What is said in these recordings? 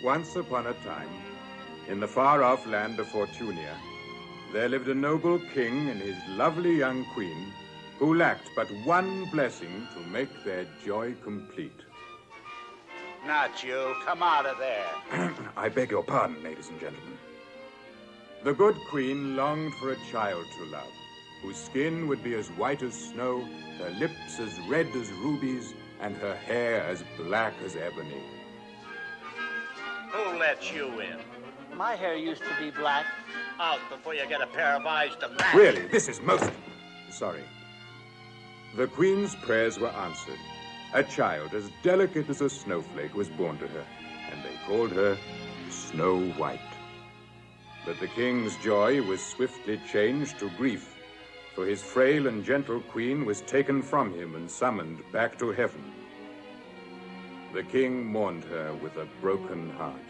Once upon a time, in the far-off land of Fortunia, there lived a noble king and his lovely young queen who lacked but one blessing to make their joy complete. Not you. Come out of there. I beg your pardon, ladies and gentlemen. The good queen longed for a child to love, whose skin would be as white as snow, her lips as red as rubies, and her hair as black as ebony. Who let you in? My hair used to be black. Out before you get a pair of eyes to match. Really, this is most... Sorry. The queen's prayers were answered. A child as delicate as a snowflake was born to her, and they called her Snow White. But the king's joy was swiftly changed to grief, for his frail and gentle queen was taken from him and summoned back to heaven. The king mourned her with a broken heart,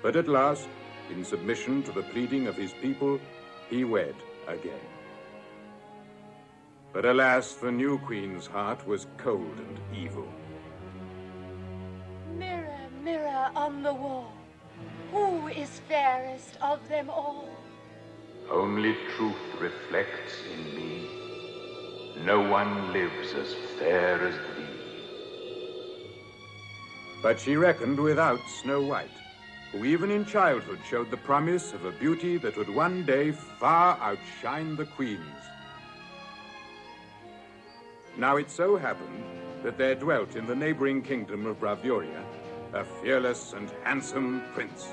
but at last, in submission to the pleading of his people, he wed again. But alas, the new queen's heart was cold and evil. Mirror, mirror on the wall, who is fairest of them all? Only truth reflects in me. No one lives as fair as thee. But she reckoned without Snow White, who even in childhood showed the promise of a beauty that would one day far outshine the queen's. Now it so happened that there dwelt in the neighboring kingdom of Bravuria a fearless and handsome prince.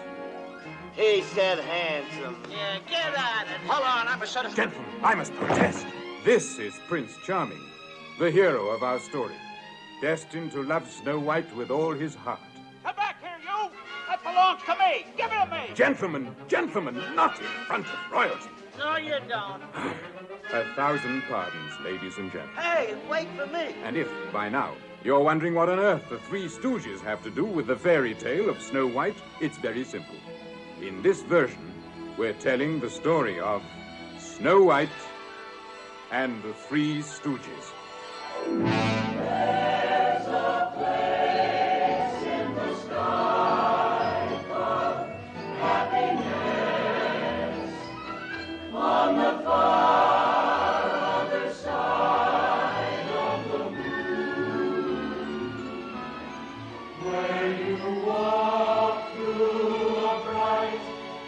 He said handsome. Yeah, get on it. Hold on, I'm a son of... Gentlemen, I must protest. This is Prince Charming, the hero of our story, destined to love Snow White with all his heart. Come back here, you! That belongs to me! Give it to me! Gentlemen, not in front of royalty. No, you don't. 1,000 pardons, ladies and gentlemen. Hey, wait for me. And if, by now, you're wondering what on earth the three Stooges have to do with the fairy tale of Snow White, it's very simple. In this version, we're telling the story of Snow White and the Three Stooges. There's a place in the sky for happiness on the far other side of the moon, where you walk through a bright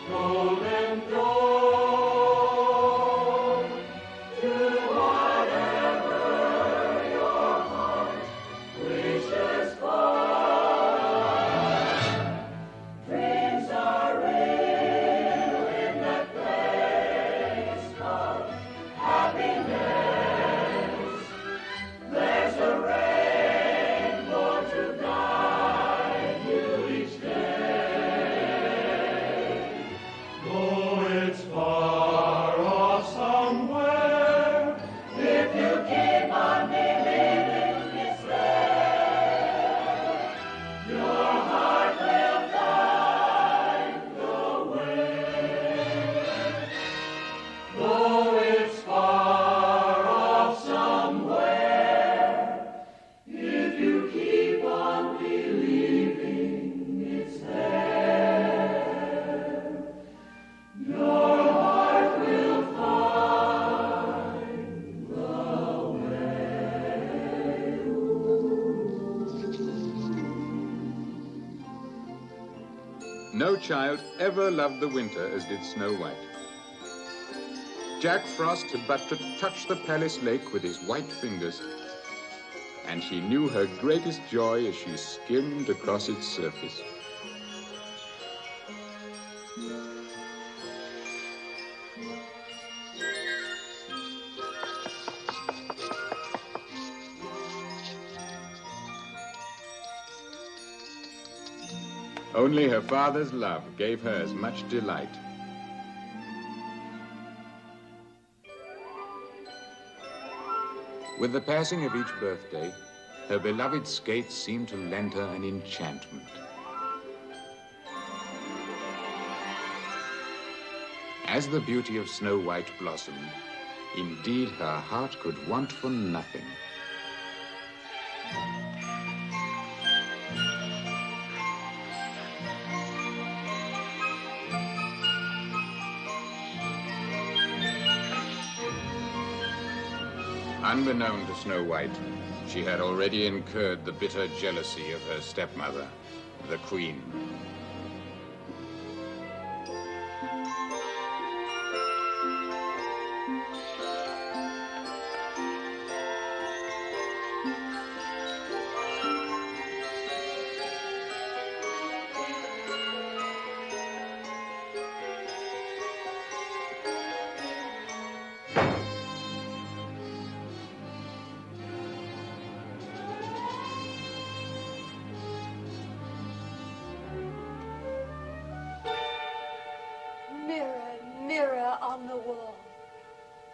golden door to whatever your heart wishes for. Dreams are real in that place called happiness. There's a rainbow to guide you each day. Though it's far off somewhere, if you keep on believing it's there, your heart will find the way. Though it's far off somewhere, if you keep on believing it's there, your heart will find the No child ever loved the winter as did Snow White. Jack Frost had but to touch the palace lake with his white fingers, and she knew her greatest joy as she skimmed across its surface. Only her father's love gave her as much delight. With the passing of each birthday, her beloved skates seemed to lend her an enchantment. As the beauty of Snow White blossomed, indeed her heart could want for nothing. Unbeknown to Snow White, she had already incurred the bitter jealousy of her stepmother, the Queen. Mirror, mirror on the wall,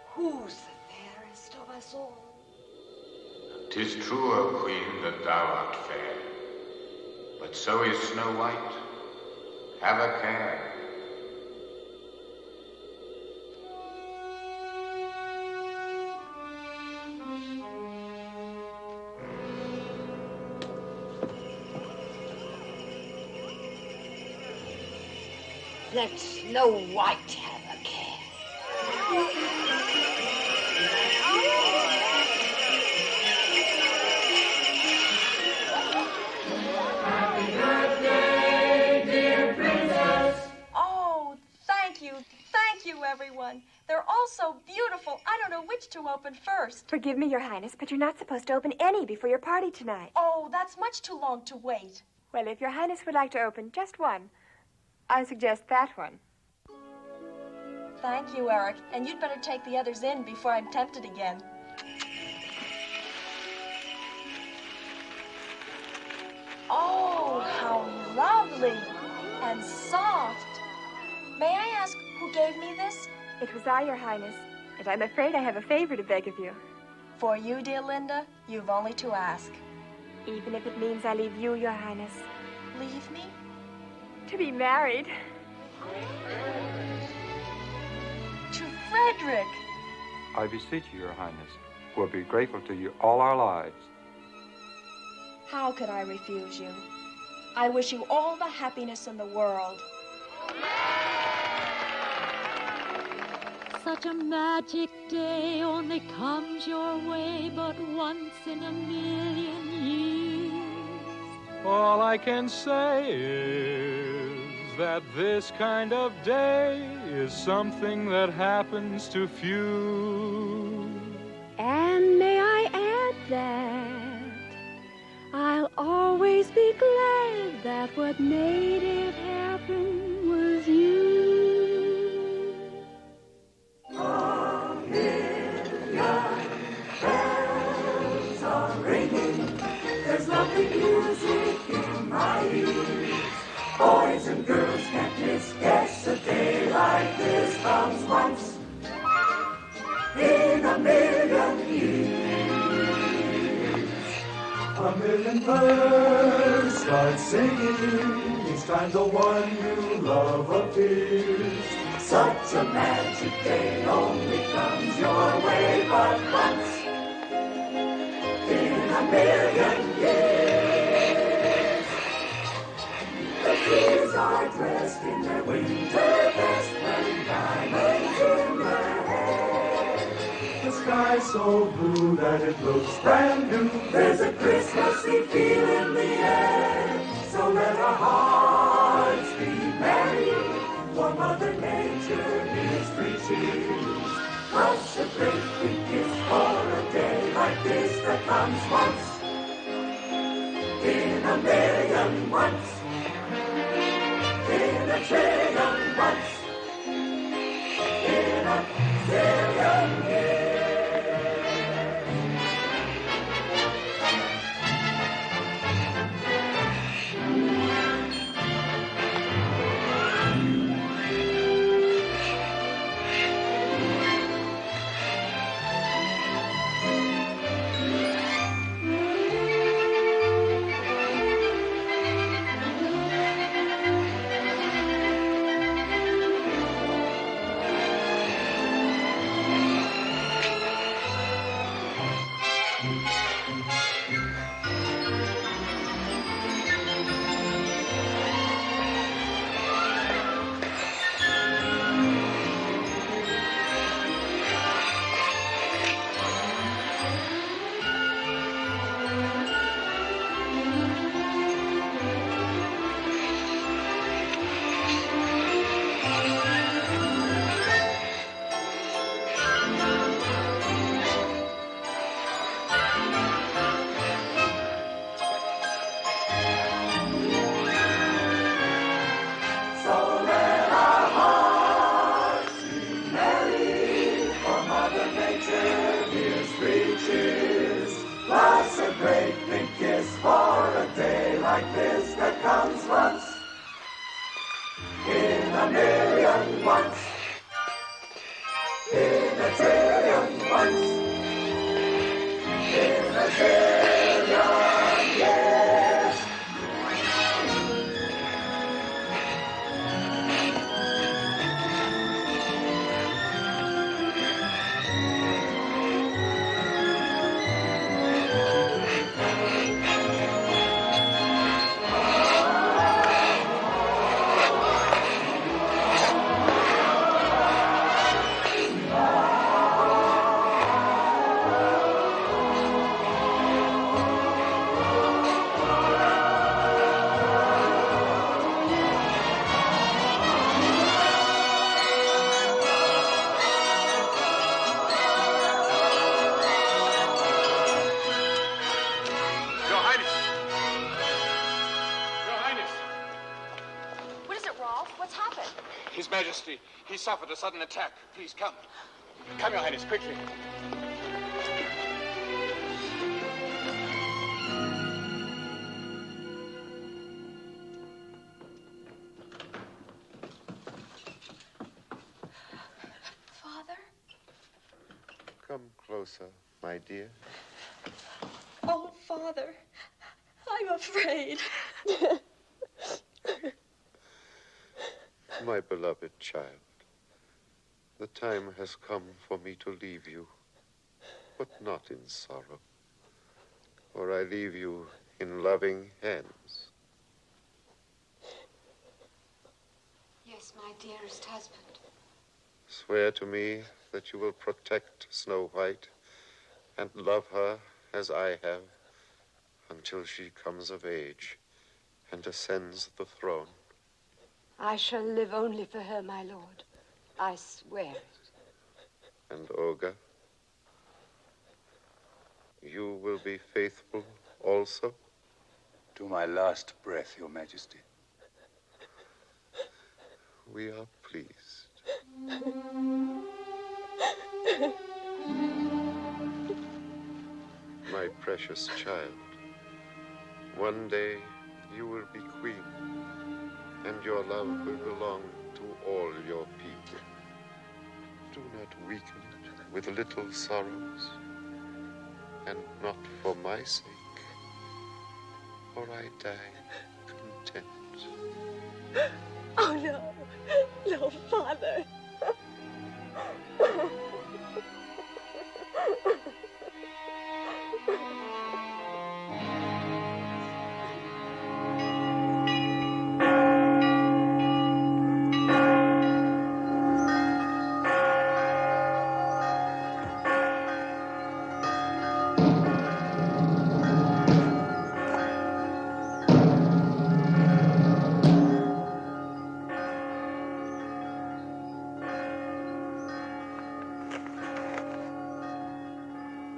who's the fairest of us all? 'Tis true, O Queen, that thou art fair, but so is Snow White. Have a care. Let Snow White have a care. Happy birthday, dear princess. Oh, thank you, everyone. They're all so beautiful. I don't know which to open first. Forgive me, Your Highness, but you're not supposed to open any before your party tonight. Oh, that's much too long to wait. Well, if Your Highness would like to open just one, I suggest that one. Thank you, Eric. And you'd better take the others in before I'm tempted again. Oh, how lovely and soft. May I ask who gave me this? It was I, Your Highness, and I'm afraid I have a favor to beg of you. For you, dear Linda, you've only to ask. Even if it means I leave you, Your Highness. Leave me? To be married. To Frederick. I beseech you, Your Highness, we'll be grateful to you all our lives. How could I refuse you? I wish you all the happiness in the world. Such a magic day only comes your way but once in a million years. All I can say is that this kind of day is something that happens to few. And may I add that I'll always be glad that what made it happen was you. A million bells are ringing. There's lovely music in my ears. Boys and girls can't guess a day like this comes once in a million years. A million birds start singing each time the one you love appears. Such a magic day only comes your way but once in a million years. The trees are dressed in their winter best, wearing diamonds in their hair. The sky's so blue that it looks brand new. There's a Christmassy feel in the air. So let our hearts be merry, for Mother Nature is three cheers. Plus a great big gift for a day like this that comes once in a million once. In a trillion once, in a zillion years. His Majesty, he suffered a sudden attack. Please come. Come, Your Highness, quickly. Father? Come closer, my dear. Oh, Father, I'm afraid. My beloved child, the time has come for me to leave you, but not in sorrow, for I leave you in loving hands. Yes, my dearest husband. Swear to me that you will protect Snow White and love her as I have until she comes of age and ascends the throne. I shall live only for her, my lord. I swear it. And Olga, you will be faithful also? To my last breath, Your Majesty. We are pleased. My precious child, one day you will be queen, and your love will belong to all your people. Do not weaken it with little sorrows, and not for my sake, for I die content. Oh, no. No, Father.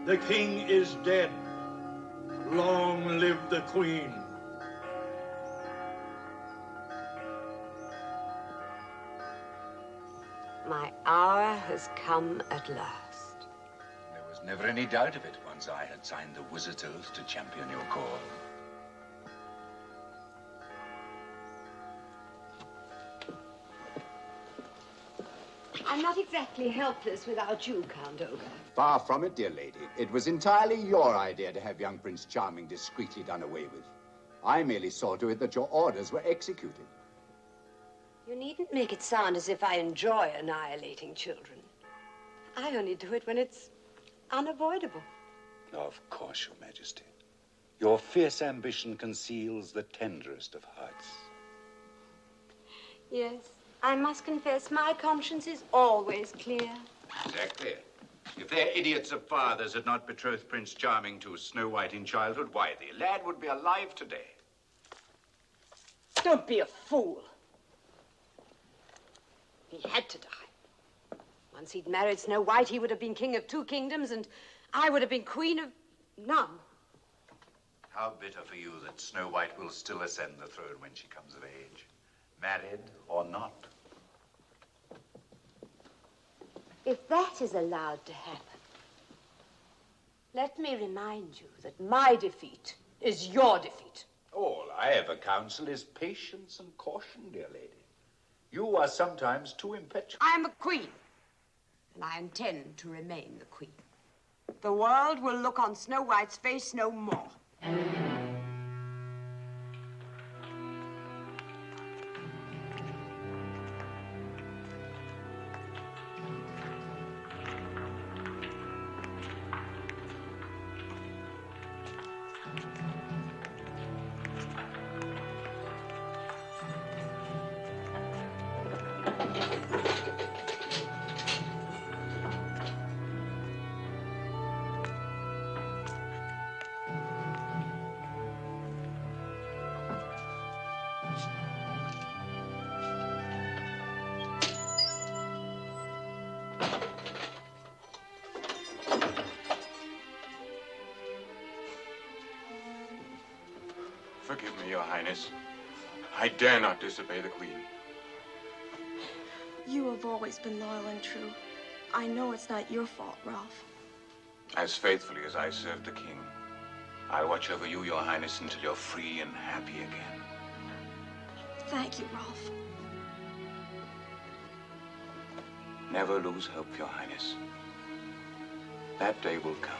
The king is dead. Long live the queen. My hour has come at last. There was never any doubt of it once I had signed the wizard's oath to champion your cause. I'm not exactly helpless without you, Count Ogre. Far from it, dear lady. It was entirely your idea to have young Prince Charming discreetly done away with. I merely saw to it that your orders were executed. You needn't make it sound as if I enjoy annihilating children. I only do it when it's unavoidable. Of course, Your Majesty. Your fierce ambition conceals the tenderest of hearts. Yes, I must confess my conscience is always clear. Exactly. If their idiots of fathers had not betrothed Prince Charming to Snow White in childhood, why, the lad would be alive today. Don't be a fool. He had to die. Once he'd married Snow White, he would have been king of 2 kingdoms, and I would have been queen of none. How bitter for you that Snow White will still ascend the throne when she comes of age, married or not. If that is allowed to happen, let me remind you that my defeat is your defeat. All I ever counsel is patience and caution, dear lady. You are sometimes too impetuous. I am a queen, and I intend to remain the queen. The world will look on Snow White's face no more. Forgive me, Your Highness. I dare not disobey the Queen. You have always been loyal and true. I know it's not your fault, Ralph. As faithfully as I served the king, I'll watch over you, Your Highness, until you're free and happy again. Thank you, Ralph. Never lose hope, Your Highness. That day will come.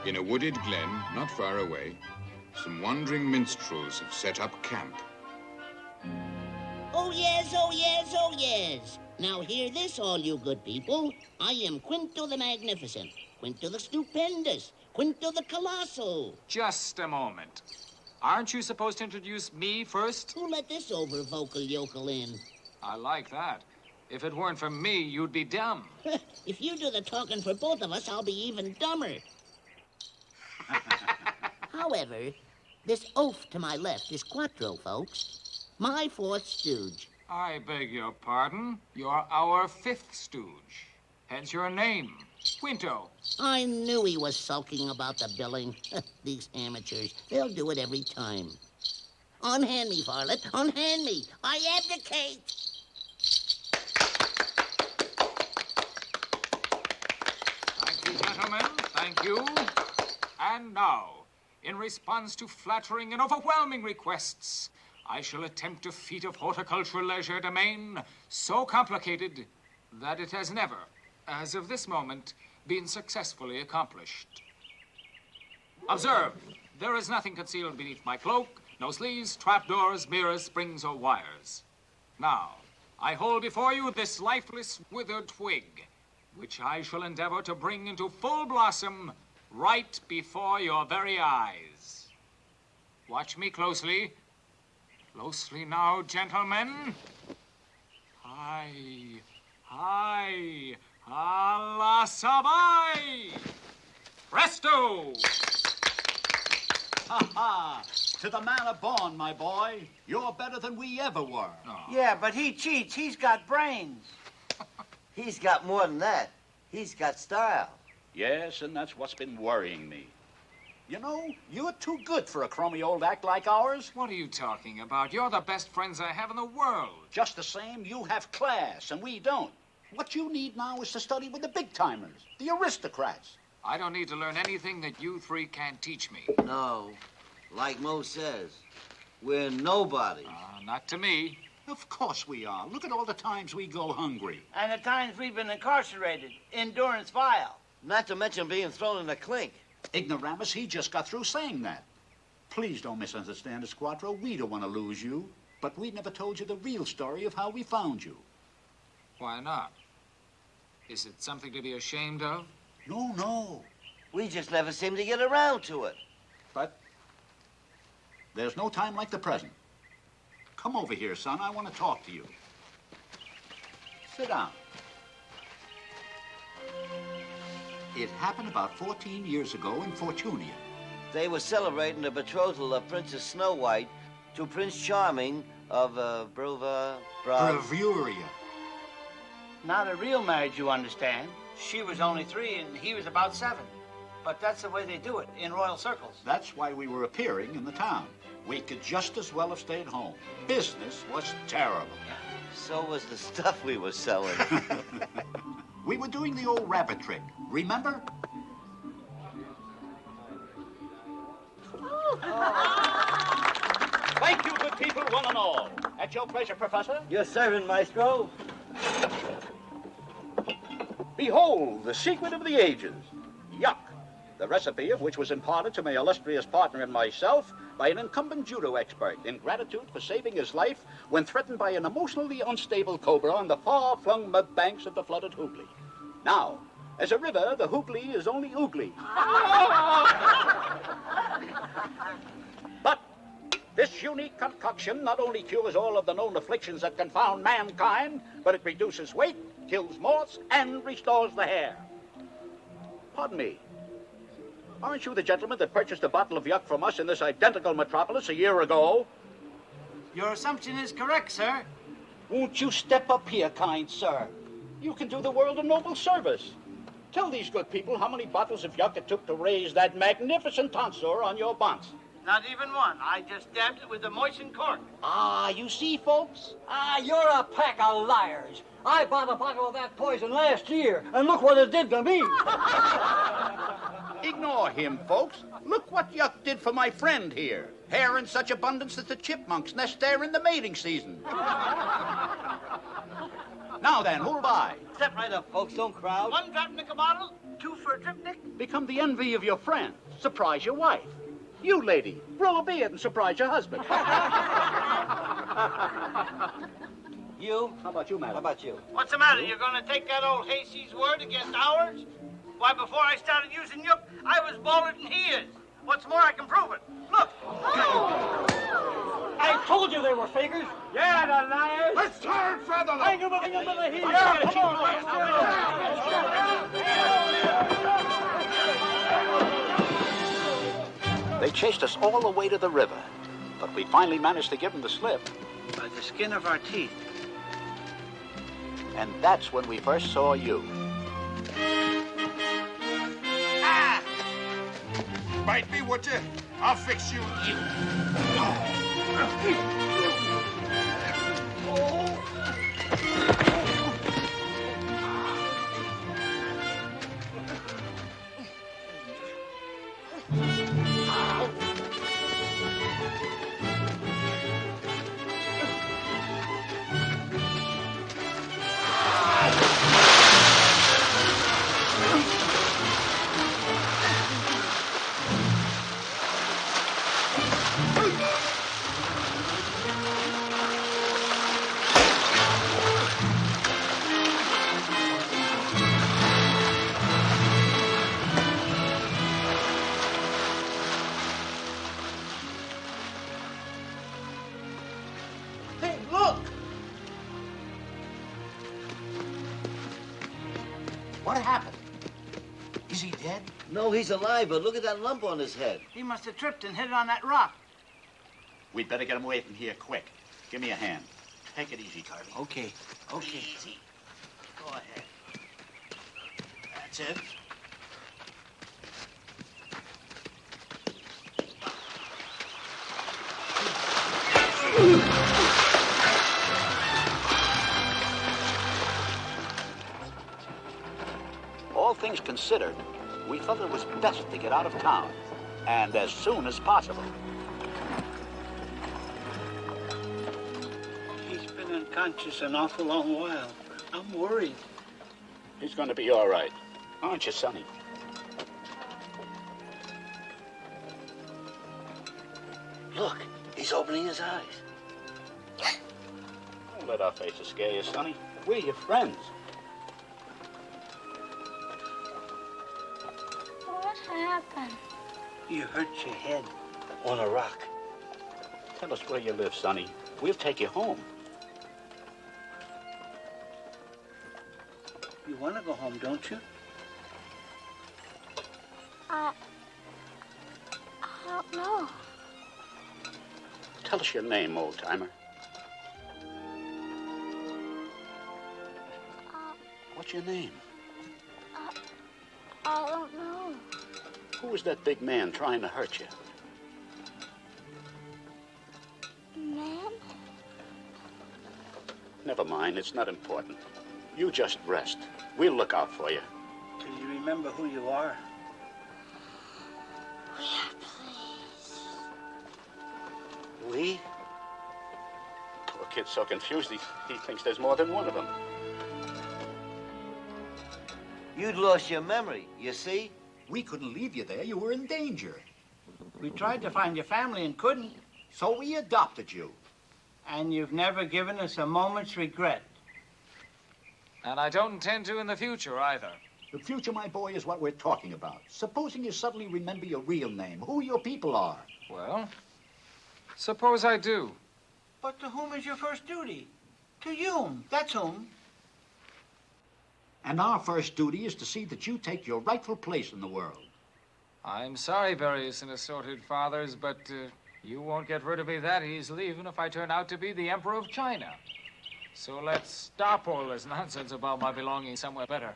In a wooded glen, not far away, some wandering minstrels have set up camp. Oh, yes, oh, yes, oh, yes. Now hear this, all you good people. I am Quinto the Magnificent, Quinto the Stupendous, Quinto the Colossal. Just a moment. Aren't you supposed to introduce me first? Who let this over-vocal yokel in? I like that. If it weren't for me, you'd be dumb. If you do the talking for both of us, I'll be even dumber. However, this oaf to my left is Quattro, folks. My fourth stooge. I beg your pardon. You're our fifth stooge. Hence your name, Quinto. I knew he was sulking about the billing. These amateurs, they'll do it every time. Unhand me, varlet, unhand me. I abdicate. Thank you, gentlemen. Thank you. And now, in response to flattering and overwhelming requests, I shall attempt a feat of horticultural legerdemain so complicated that it has never, as of this moment, been successfully accomplished. Observe, there is nothing concealed beneath my cloak, no sleeves, trapdoors, mirrors, springs, or wires. Now, I hold before you this lifeless, withered twig, which I shall endeavor to bring into full blossom right before your very eyes. Watch me closely. Closely now, gentlemen. Hi, hi, alla sabai! Presto! Ha ha! To the manner born, my boy. You're better than we ever were. Oh. Yeah, but he cheats. He's got brains. He's got more than that. He's got style. Yes, and that's what's been worrying me. You know, you're too good for a crummy old act like ours. What are you talking about? You're the best friends I have in the world. Just the same, you have class, and we don't. What you need now is to study with the big-timers, the aristocrats. I don't need to learn anything that you three can't teach me. No, like Mo says, we're nobodies. Not to me. Of course we are. Look at all the times we go hungry. And the times we've been incarcerated, endurance vile. Not to mention being thrown in a clink. Ignoramus, he just got through saying that. Please don't misunderstand us, Quattro. We don't want to lose you. But we never told you the real story of how we found you. Why not? Is it something to be ashamed of? No, no. We just never seem to get around to it. But there's no time like the present. Come over here, son. I want to talk to you. Sit down. It happened about 14 years ago in Fortunia. They were celebrating the betrothal of Princess Snow White to Prince Charming of Bravuria. Not a real marriage, you understand. She was only 3 and he was about 7. But that's the way they do it in royal circles. That's why we were appearing in the town. We could just as well have stayed home. Business was terrible. So was the stuff we were selling. We were doing the old rabbit trick, remember? Thank you, good people, one and all. At your pleasure, Professor. Your servant, Maestro. Behold, the secret of the ages. Yuck. The recipe of which was imparted to my illustrious partner and myself by an incumbent judo expert in gratitude for saving his life when threatened by an emotionally unstable cobra on the far-flung mud banks of the flooded Hooghly. Now, as a river, the Hooghly is only oogly. But this unique concoction not only cures all of the known afflictions that confound mankind, but it reduces weight, kills moths, and restores the hair. Pardon me. Aren't you the gentleman that purchased a bottle of yuck from us in this identical metropolis a year ago? Your assumption is correct, sir. Won't you step up here, kind sir? You can do the world a noble service. Tell these good people how many bottles of yuck it took to raise that magnificent tonsor on your bonds. Not even one. I just dabbed it with a moistened cork. Ah, you see, folks? Ah, you're a pack of liars. I bought a bottle of that poison last year, and look what it did to me. Ignore him, folks. Look what yuck did for my friend here. Hair in such abundance that the chipmunks nest there in the mating season. Now then, who'll buy? Step right up, folks. Don't crowd. One drapnik a bottle, two for a triptych. Become the envy of your friend. Surprise your wife. You, lady, grow a beard and surprise your husband. You? How about you, madam? How about you? What's the matter? You're going to take that old hayseed's word against ours? Why, before I started using yuck, I was balder than he is. What's more, I can prove it. Look. I told you they were fakers. Yeah, the liars. Let's turn feather. I knew nothing about the heat. They chased us all the way to the river, but we finally managed to give them the slip. By the skin of our teeth. And that's when we first saw you. Ah! Bite me, would you? I'll fix you. Hey, look! What happened? Is he dead? No, he's alive, but look at that lump on his head. He must have tripped and hit on that rock. We'd better get him away from here quick. Give me a hand. Take it easy, Carly. Okay. Easy. Go ahead. That's it. All things considered, we felt it was best to get out of town, and as soon as possible. He's been unconscious an awful long while. I'm worried. He's going to be all right. Aren't you, Sonny? Look, he's opening his eyes. Don't let our faces scare you, Sonny. We're your friends. What happened? You hurt your head on a rock. Tell us where you live, Sonny. We'll take you home. You want to go home, don't you? I don't know. Tell us your name, old-timer. What's your name? I don't know. Who was that big man trying to hurt you? Never mind, it's not important. You just rest. We'll look out for you. Do you remember who you are? We? Poor kid's so confused, he thinks there's more than one of them. You'd lost your memory, you see? We couldn't leave you there. You were in danger. We tried to find your family and couldn't. So we adopted you. And you've never given us a moment's regret. And I don't intend to in the future either. The future, my boy, is what we're talking about. Supposing you suddenly remember your real name, who your people are. Well, suppose I do. But to whom is your first duty? To you. That's whom. And our first duty is to see that you take your rightful place in the world. I'm sorry, various and assorted fathers, but you won't get rid of me that easily, even if I turn out to be the Emperor of China. So let's stop all this nonsense about my belonging somewhere better.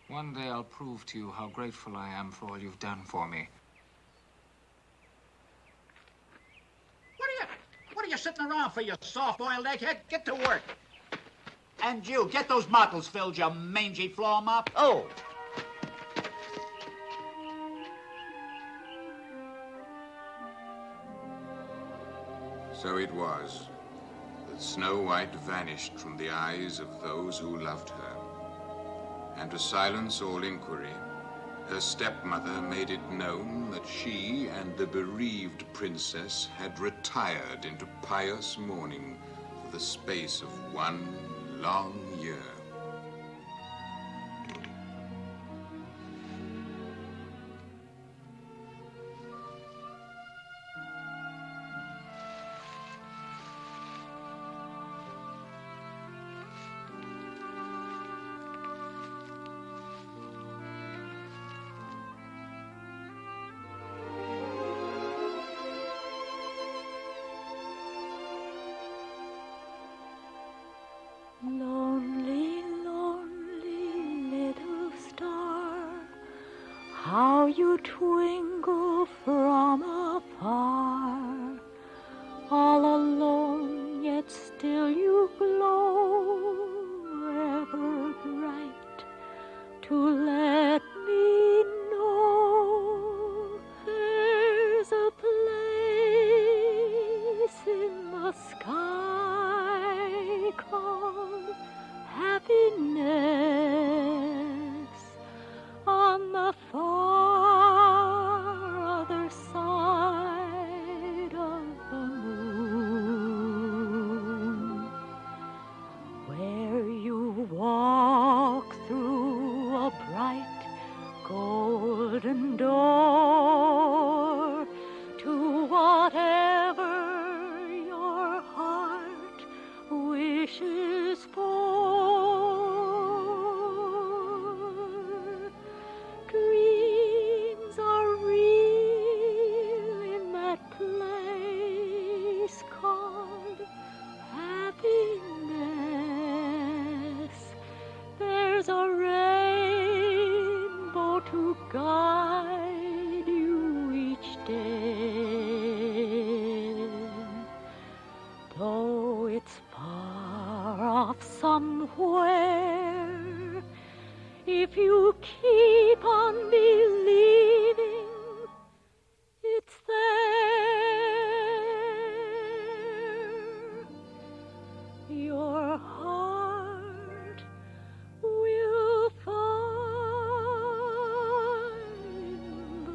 One day I'll prove to you how grateful I am for all you've done for me. What are you sitting around for, you soft-boiled egghead? Get to work. And you, get those bottles filled, you mangy floor mop. Oh. So it was that Snow White vanished from the eyes of those who loved her. And to silence all inquiry, her stepmother made it known that she and the bereaved princess had retired into pious mourning for the space of 1 long year. Lonely, lonely little star, how you twinkle from afar. All alone, yet still you glow, ever bright, to let me know there's a place in the sky called happiness on the far other side of the moon, where you walk through a bright golden door to whatever your heart wishes for. Dreams are real in that place called happiness. There's a rainbow to guide you each day. Though it's far off somewhere, if you keep on believing, it's there. Your heart will find the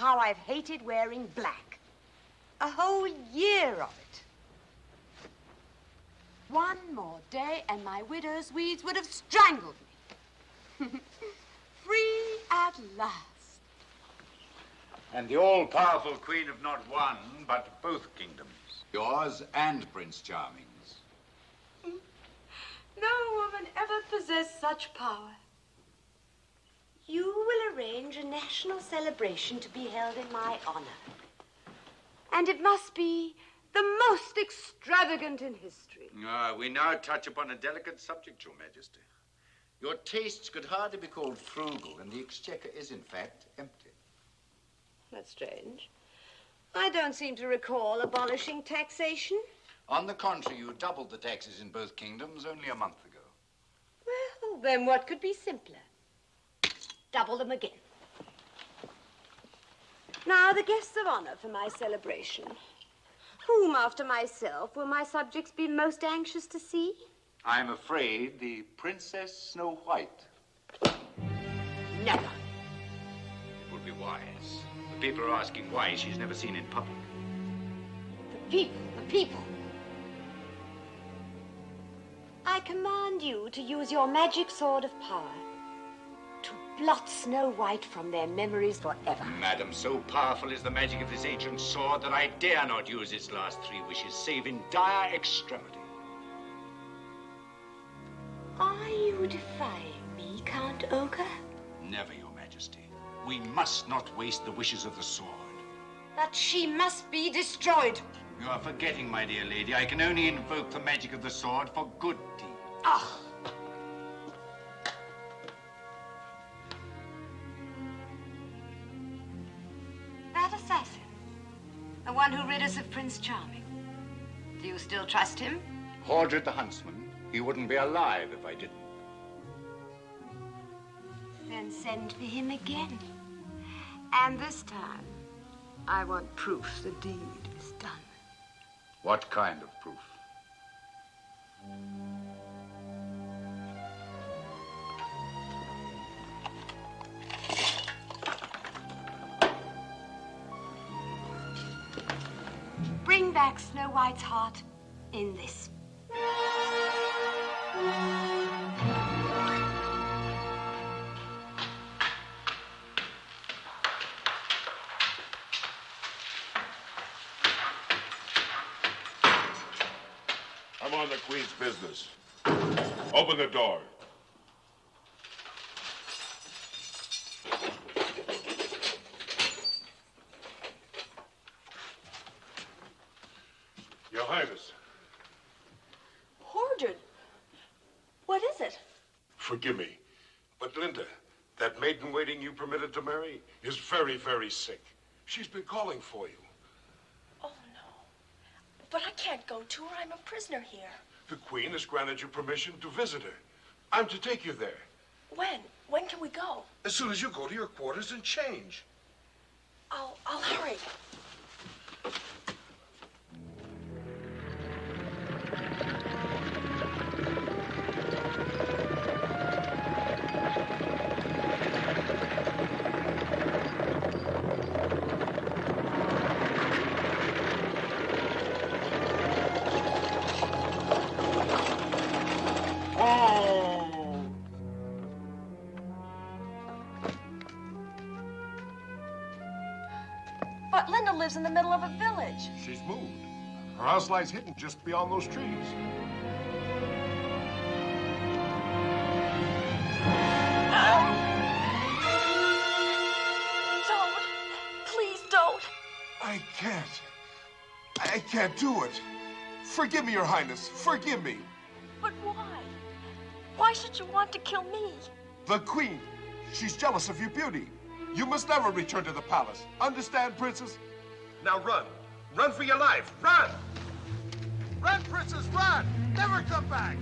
How I've hated wearing black. A whole year of it. One more day and my widow's weeds would have strangled me. Free at last. And the all-powerful queen of not one, but both kingdoms. Yours and Prince Charming's. No woman ever possessed such power. You will arrange a national celebration to be held in my honor. And it must be The most extravagant in history. We now touch upon a delicate subject, Your Majesty. Your tastes could hardly be called frugal, and the exchequer is, in fact, empty. That's strange. I don't seem to recall abolishing taxation. On the contrary, you doubled the taxes in both kingdoms only a month ago. Well, then what could be simpler? Double them again. Now, the guests of honor for my celebration. Whom, after myself, will my subjects be most anxious to see? I'm afraid the Princess Snow White. Never. It would be wise. The people are asking why she's never seen in public. The people. I command you to use your magic sword of power to blot Snow White from their memories forever. Madam, so powerful is the magic of this ancient sword that I dare not use its last 3 wishes, save in dire extremity. Are you defying me, Count Ogre? Never, Your Majesty. We must not waste the wishes of the sword. That she must be destroyed. You are forgetting, my dear lady. I can only invoke the magic of the sword for good deeds. Ah! That assassin, the one who rid us of Prince Charming. Do you still trust him? Hordred the huntsman. He wouldn't be alive if I didn't. Then send for him again. And this time, I want proof the deed is done. What kind of proof? Bring back Snow White's heart in this. I'm on the Queen's business. Open the door. Your Highness, Hordred, what is it? forgive me, but Linda, that maiden waiting you permitted to marry, is very, very sick. She's been calling for you. Oh, no. But I can't go to her. I'm a prisoner here. The Queen has granted you permission to visit her. I'm to take you there. When? When can we go? As soon as you go to your quarters and change. I'll hurry. But Linda lives in the middle of a village. She's moved. Her house lies hidden just beyond those trees. Don't. Please don't. I can't do it. Forgive me, Your Highness. Forgive me. But why? Why should you want to kill me? The Queen. She's jealous of your beauty. You must never return to the palace. Understand, Princess? Now run. Run for your life. Run! Run, Princess, run! Never come back!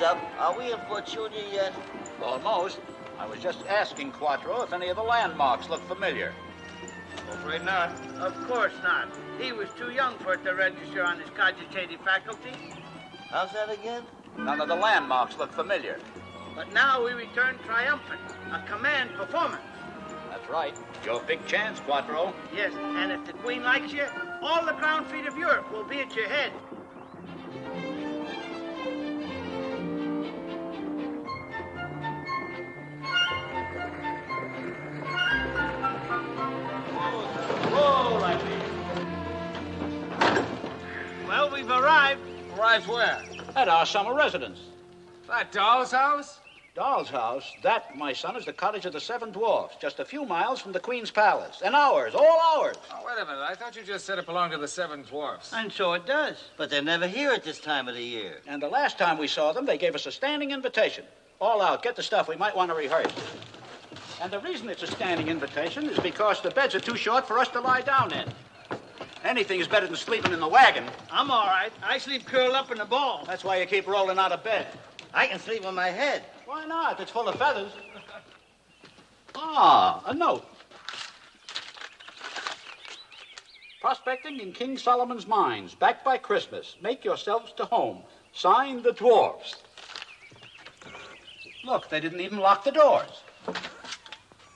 up. Are we in Fortunia yet? Almost. I was just asking Quattro if any of the landmarks look familiar. Afraid not. Of course not. He was too young for it to register on his cogitative faculty. How's that again? None of the landmarks look familiar. But now we return triumphant. A command performance. That's right. Your big chance, Quattro. Yes, and if the Queen likes you, all the crown feet of Europe will be at your head. Whoa, Lightning. Well, we've arrived. Arrived where? At our summer residence. That doll's house? Doll's house? That, my son, is the cottage of the Seven Dwarfs, just a few miles from the Queen's Palace. And ours, all ours. Oh, wait a minute. I thought you just said it belonged to the Seven Dwarfs. And so it does. But they're never here at this time of the year. And the last time we saw them, they gave us a standing invitation. All out, get the stuff. We might want to rehearse. And the reason it's a standing invitation is because the beds are too short for us to lie down in. Anything is better than sleeping in the wagon. I'm all right. I sleep curled up in a ball. That's why you keep rolling out of bed. I can sleep on my head. Why not? It's full of feathers. Ah, a note. Prospecting in King Solomon's mines, back by Christmas. Make yourselves to home. Signed, the Dwarfs. Look, they didn't even lock the doors.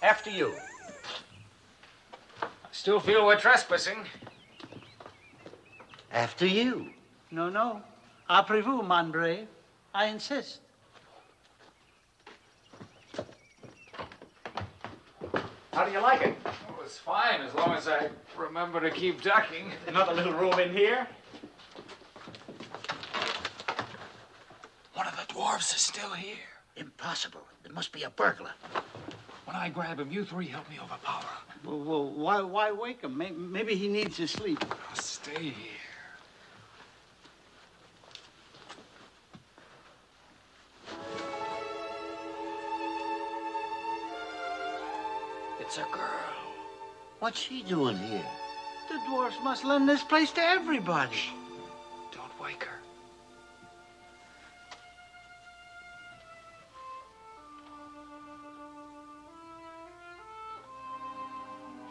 After you. Still feel we're trespassing. After you. No, no. Après vous, mon brave. I insist. How do you like it? Oh, it's fine, as long as I remember to keep ducking. Another little room in here. One of the dwarves is still here. Impossible. It must be a burglar. When I grab him, you three help me overpower him. Well, why wake him? Maybe he needs to sleep. I'll stay here. It's a girl. What's she doing here? The dwarfs must lend this place to everybody. Don't wake her.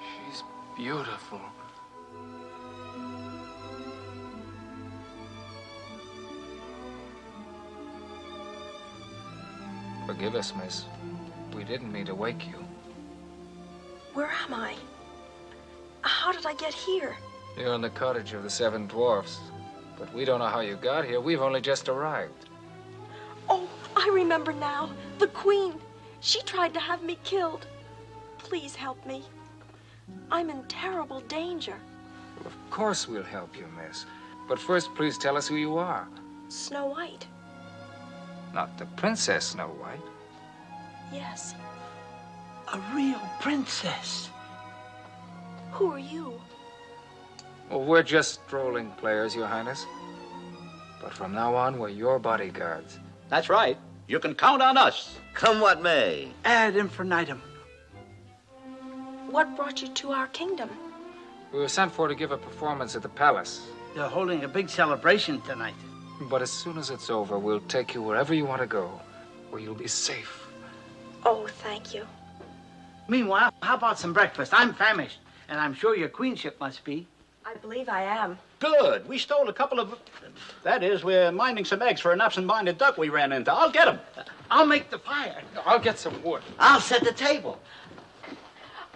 She's beautiful. Forgive us, miss. We didn't mean to wake you. Where am I? How did I get here? You're in the cottage of the Seven Dwarfs. But we don't know how you got here. We've only just arrived. Oh, I remember now. The Queen. She tried to have me killed. Please help me. I'm in terrible danger. Well, of course we'll help you, miss. But first, please tell us who you are. Snow White. Not the Princess Snow White. Yes. A real princess. Who are you? Well, we're just strolling players, Your Highness. But from now on, we're your bodyguards. That's right. You can count on us. Come what may. Ad infinitum. What brought you to our kingdom? We were sent for to give a performance at the palace. They're holding a big celebration tonight. But as soon as it's over, we'll take you wherever you want to go, where you'll be safe. Oh, thank you. Meanwhile, how about some breakfast? I'm famished, and I'm sure your queenship must be. I believe I am. Good. We stole a couple of... That is, we're minding some eggs for an absent-minded duck we ran into. I'll get them. I'll make the fire. I'll get some wood. I'll set the table.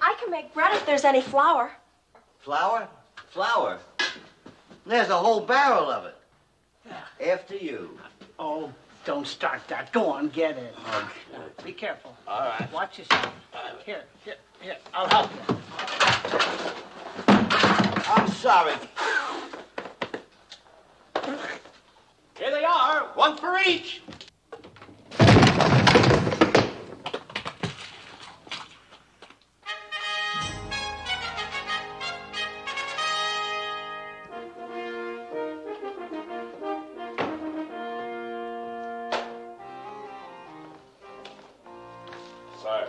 I can make bread if there's any flour. Flour? Flour? There's a whole barrel of it. After you. Oh, don't start that. Go on, get it. Be careful. All right. Watch yourself. Here. I'll help you. I'm sorry. Here they are, one for each. Sire,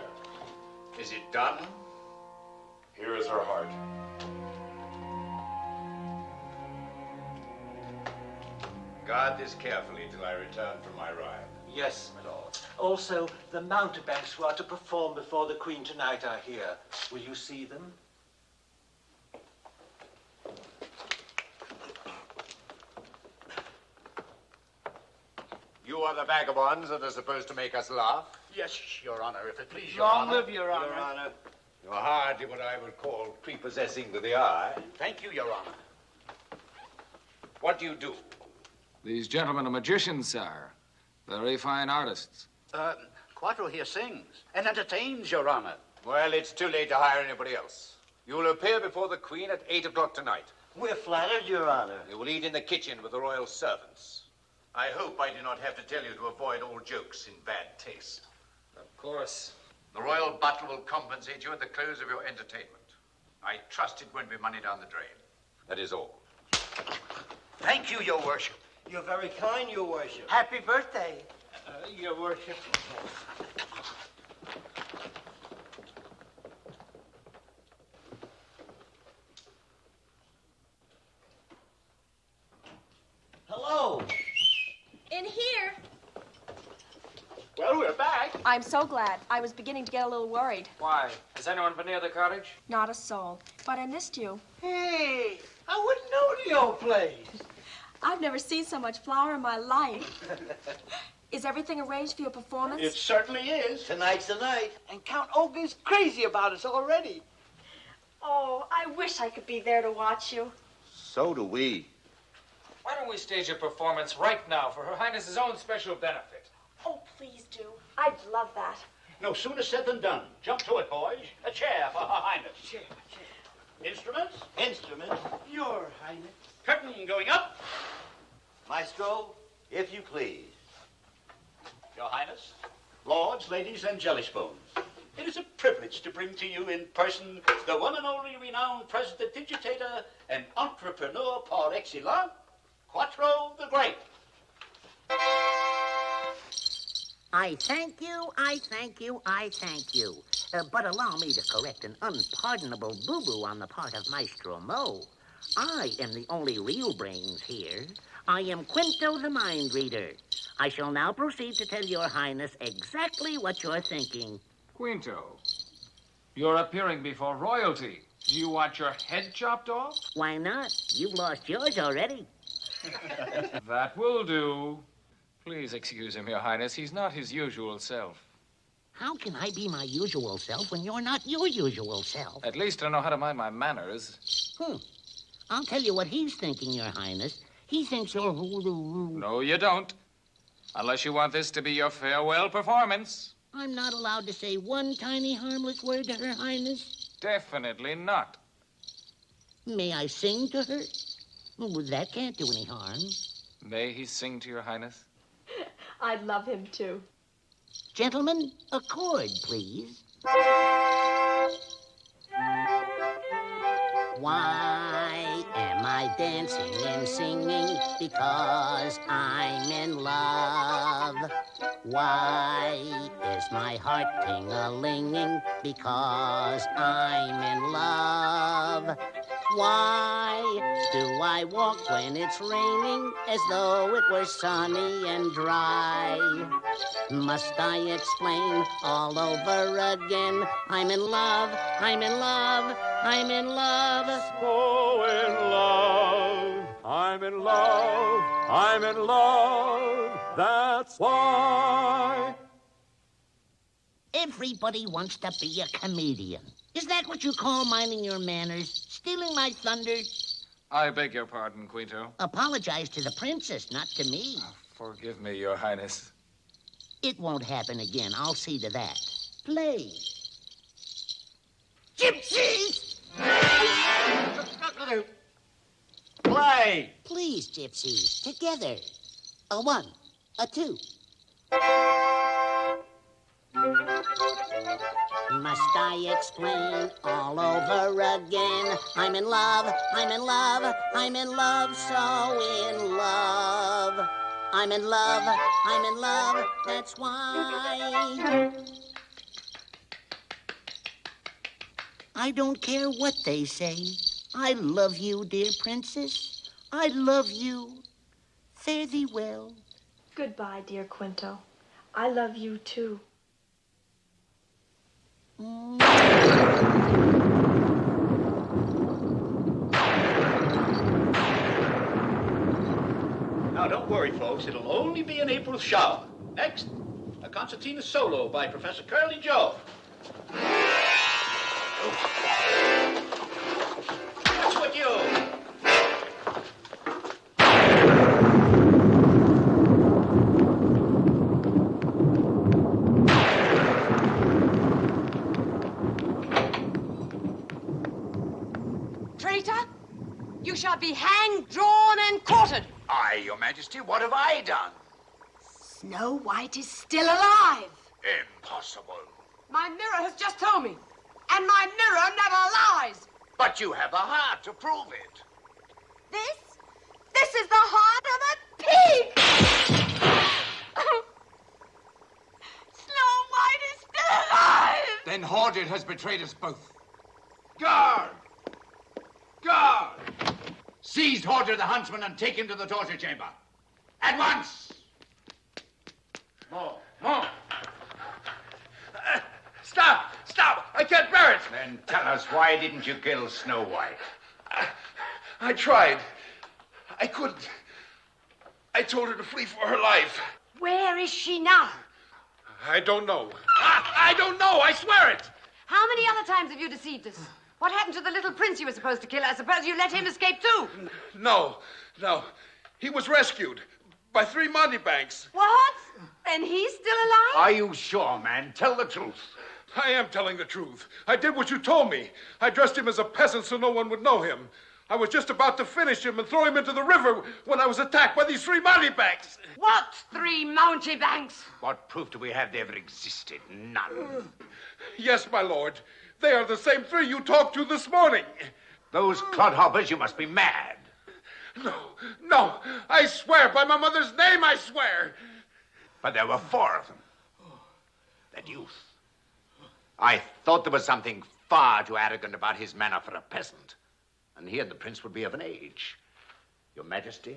Is it done? here is her heart. Guard this carefully till I return from my ride. Yes, my lord. Also, the mountebanks who are to perform before the Queen tonight are here. Will you see them? You are the vagabonds that are supposed to make us laugh. Yes, Your Honor, if it please Your Long Honor. live Your Honor. You're hardly what I would call prepossessing to the eye. Thank you, Your Honor. What do you do? These gentlemen are magicians, sir. Very fine artists. Quattro here sings and entertains, Your Honor. Well, it's too late to hire anybody else. You will appear before the Queen at 8 o'clock tonight. We're flattered, Your Honor. You will eat in the kitchen with the royal servants. I hope I do not have to tell you to avoid all jokes in bad taste. Of course. The royal butler will compensate you at the close of your entertainment. I trust it won't be money down the drain. That is all. Thank you, Your Worship. You're very kind, Your Worship. Happy birthday, Your Worship. Hello. In here. Well, we're back. I'm so glad. I was beginning to get a little worried. Why? Has anyone been near the cottage? Not a soul. But I missed you. Hey, I wouldn't know the old place. I've never seen so much flour in my life. Is everything arranged for your performance? It certainly is. Tonight's the night. And Count Olga's crazy about us already. Oh, I wish I could be there to watch you. So do we. Why don't we stage a performance right now for Her Highness's own special benefit? Oh, please do. I'd love that. No sooner said than done. Jump to it, boys. A chair for Her Highness. Chair. Instruments? Instruments. Your Highness. Curtain going up. Maestro, if you please. Your Highness, lords, ladies, and jelly spoons, it is a privilege to bring to you in person the one and only renowned prestidigitator and entrepreneur par excellence, Quattro the Great. I thank you, I thank you, I thank you. But allow me to correct an unpardonable boo-boo on the part of Maestro Mo. I am the only real brains here. I am Quinto the Mind Reader. I shall now proceed to tell Your Highness exactly what you're thinking. Quinto, you're appearing before royalty. Do you want your head chopped off? Why not? You've lost yours already. That will do. Please excuse him, Your Highness. He's not his usual self. How can I be my usual self when you're not your usual self? At least I know how to mind my manners. I'll tell you what he's thinking, Your Highness. He thinks you're... No, you don't. Unless you want this to be your farewell performance. I'm not allowed to say one tiny harmless word to Her Highness? Definitely not. May I sing to her? Well, that can't do any harm. May he sing to Your Highness? I'd love him too. Gentlemen, a chord, please. Why am I dancing and singing? Because I'm in love. Why is my heart ting-a-linging? Because I'm in love. Why do I walk when it's raining as though it were sunny and dry? Must I explain all over again? I'm in love, I'm in love, I'm in love. So in love, I'm in love, I'm in love, that's why. Everybody wants to be a comedian. Is that what you call minding your manners? Stealing my thunder? I beg your pardon, Quinto. Apologize to the princess, not to me. Forgive me, Your Highness. It won't happen again. I'll see to that. Play. Gypsies! Play! Please, gypsies, together. A 1, a 2. Must I explain all over again? I'm in love, I'm in love, I'm in love, so in love. I'm in love, I'm in love, that's why. I don't care what they say. I love you, dear princess. I love you. Fare thee well. Goodbye, dear Quinto. I love you too. Now, don't worry, folks. It'll only be an April shower. Next, a concertina solo by Professor Curly Joe. What's with you? Traitor, you shall be hanged, drawn, and quartered. Aye, Your Majesty, what have I done? Snow White is still alive. Impossible. My mirror has just told me. And my mirror never lies. But you have a heart to prove it. This is the heart of a pig. Snow White is still alive. Then Hordred has betrayed us both. Guard! Guard! Seize Hordred the huntsman and take him to the torture chamber. At once! More. Stop! Stop! I can't bear it! Then tell us, why didn't you kill Snow White? I tried. I couldn't. I told her to flee for her life. Where is she now? I don't know. I don't know, I swear it! How many other times have you deceived us? What happened to the little prince you were supposed to kill? I suppose you let him escape too. No. He was rescued by 3 Montebanks. What? And he's still alive? Are you sure, man? Tell the truth. I am telling the truth. I did what you told me. I dressed him as a peasant so no one would know him. I was just about to finish him and throw him into the river when I was attacked by these 3 Montebanks. What 3 mountebanks? What proof do we have they ever existed? None. Yes, my lord. They are the same 3 you talked to this morning. Those clodhoppers, you must be mad. No. I swear, by my mother's name, I swear. But there were 4 of them. That youth. I thought there was something far too arrogant about his manner for a peasant. And he and the prince would be of an age. Your Majesty,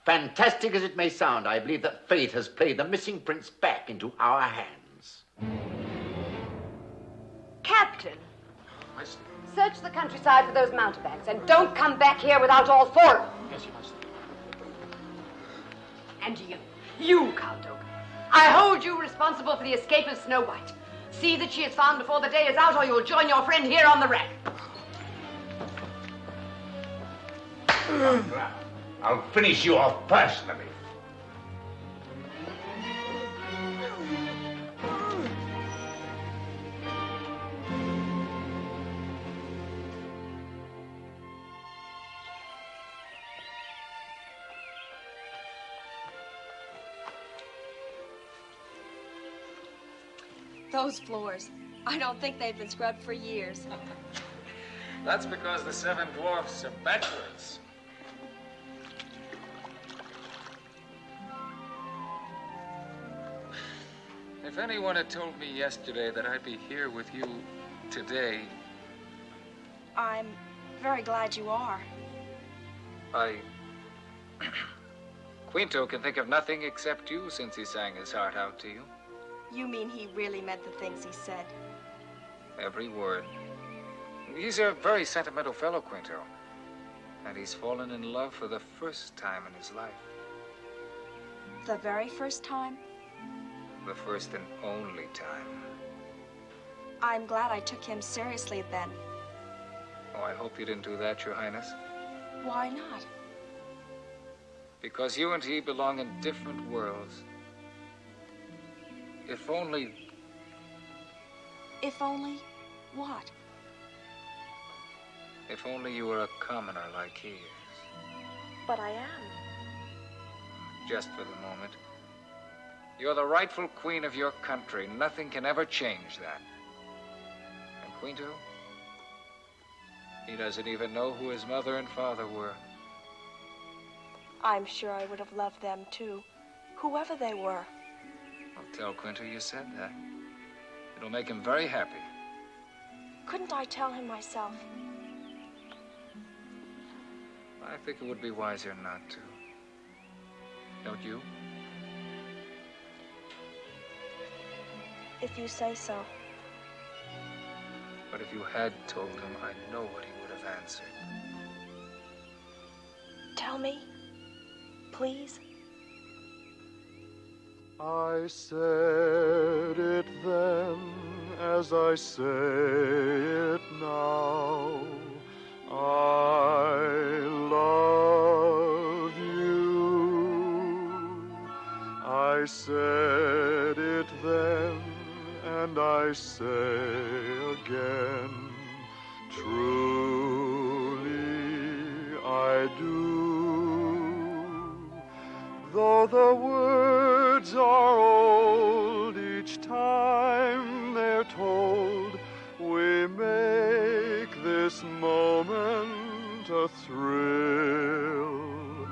fantastic as it may sound, I believe that fate has played the missing prince back into our hands. Captain, search the countryside for those mountebanks and don't come back here without all 4 of them. Yes, you must. And you, Count Oak, I hold you responsible for the escape of Snow White. See that she is found before the day is out, or you'll join your friend here on the rack. I'll finish you off personally. Those floors. I don't think they've been scrubbed for years. That's because the 7 dwarfs are backwards. If anyone had told me yesterday that I'd be here with you today, I'm very glad you are. Quinto can think of nothing except you since he sang his heart out to you. You mean he really meant the things he said? Every word. He's a very sentimental fellow, Quinto. And he's fallen in love for the first time in his life. The very first time? The first and only time. I'm glad I took him seriously then. Oh, I hope you didn't do that, Your Highness. Why not? Because you and he belong in different worlds. If only... If only what? If only you were a commoner like he is. But I am. Just for the moment. You're the rightful queen of your country. Nothing can ever change that. And Quinto? He doesn't even know who his mother and father were. I'm sure I would have loved them too, whoever they were. I'll tell Quinto you said that. It'll make him very happy. Couldn't I tell him myself? I think it would be wiser not to. Don't you? if you say so. But if you had told him, I know what he would have answered. Tell me, please. I said it then as I say it now. I love you. I said it then and I say again, truly I do. Though the words are old, each time they're told, we make this moment a thrill.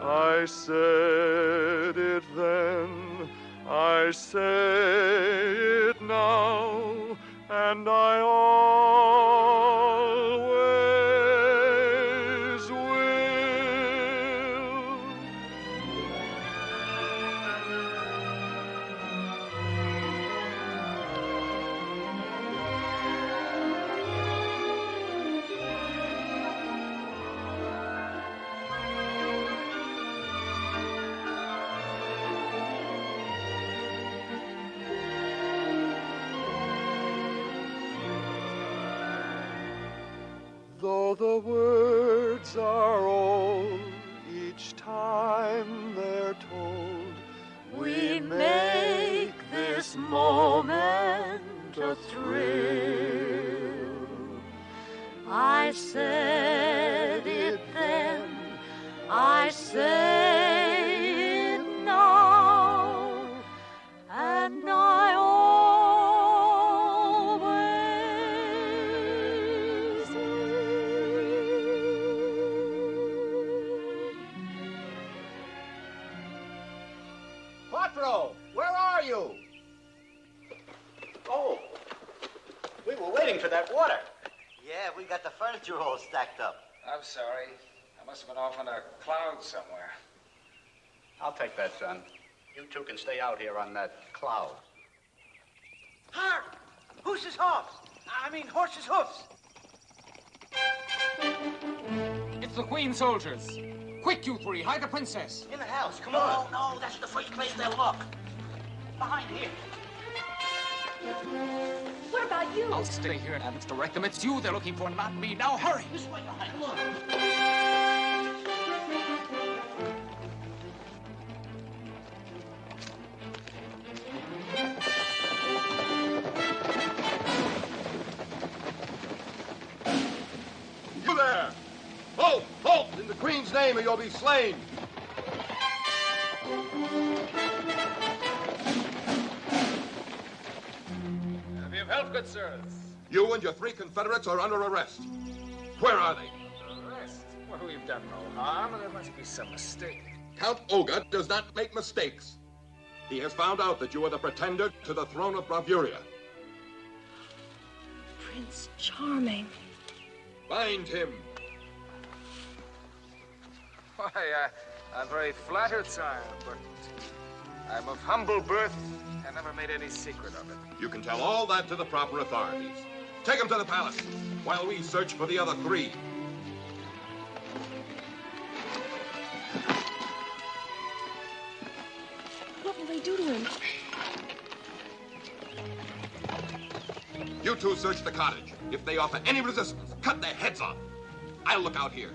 I said it then, I say it now, and I always will. Though the words are old, each time they're told, we make this moment a thrill. I said it then, I say it now, and I always Quattro, where are you? Oh, we were waiting for that water. Yeah, we got the furniture all stacked up. I'm sorry. I must have been off on a cloud somewhere. I'll take that, son. You two can stay out here on that cloud. Hark! Horse's hoofs. Horse's hoofs. It's the Queen soldiers. Quick, you three, hide the princess. In the house. Come on. No, that's the first place they'll look. Behind here. What about you? I'll stay here and direct them. It's you they're looking for, not me. Now hurry. This way behind. Come on. You there! Halt! Halt! In the Queen's name or you'll be slain! Have you help, good sirs? You and your 3 Confederates are under arrest. Where are they? Arrest? Well, we've done no harm, and there must be some mistake. Count Olga does not make mistakes. He has found out that you are the pretender to the throne of Bravuria. Prince Charming. Bind him. Why, I'm very flattered, sire, but I'm of humble birth. I never made any secret of it. You can tell all that to the proper authorities. Take him to the palace while we search for the other 3. What will they do to him? You two search the cottage. If they offer any resistance, cut their heads off. I'll look out here.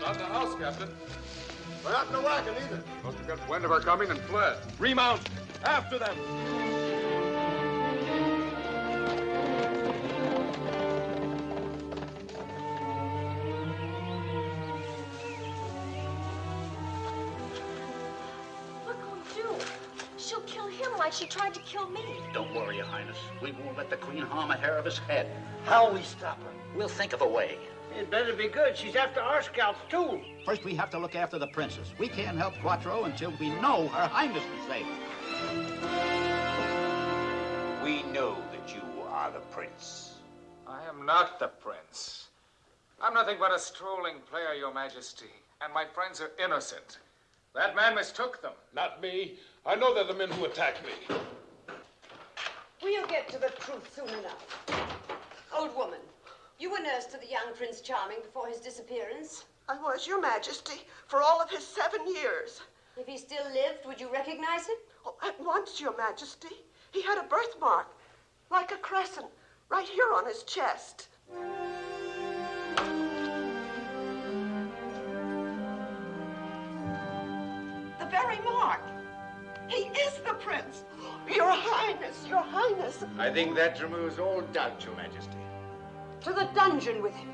Not the house, Captain. We're not in the wagon either. Must have got wind of our coming and fled. Remount. After them. him like she tried to kill me. Don't worry, Your Highness. We won't let the Queen harm a hair of his head. How'll we stop her? We'll think of a way. It better be good. She's after our scalps, too. First, we have to look after the princess. We can't help Quattro until we know Her Highness is safe. We know that you are the prince. I am not the prince. I'm nothing but a strolling player, Your Majesty, and my friends are innocent. That man mistook them. Not me. I know they're the men who attacked me. We'll get to the truth soon enough. Old woman, you were nurse to the young Prince Charming before his disappearance. I was, Your Majesty, for all of his 7 years. If he still lived, would you recognize him? Oh, at once, Your Majesty. He had a birthmark, like a crescent, right here on his chest. The very mark. He is the prince. Your Highness, Your Highness. I think that removes all doubt, Your Majesty. To the dungeon with him.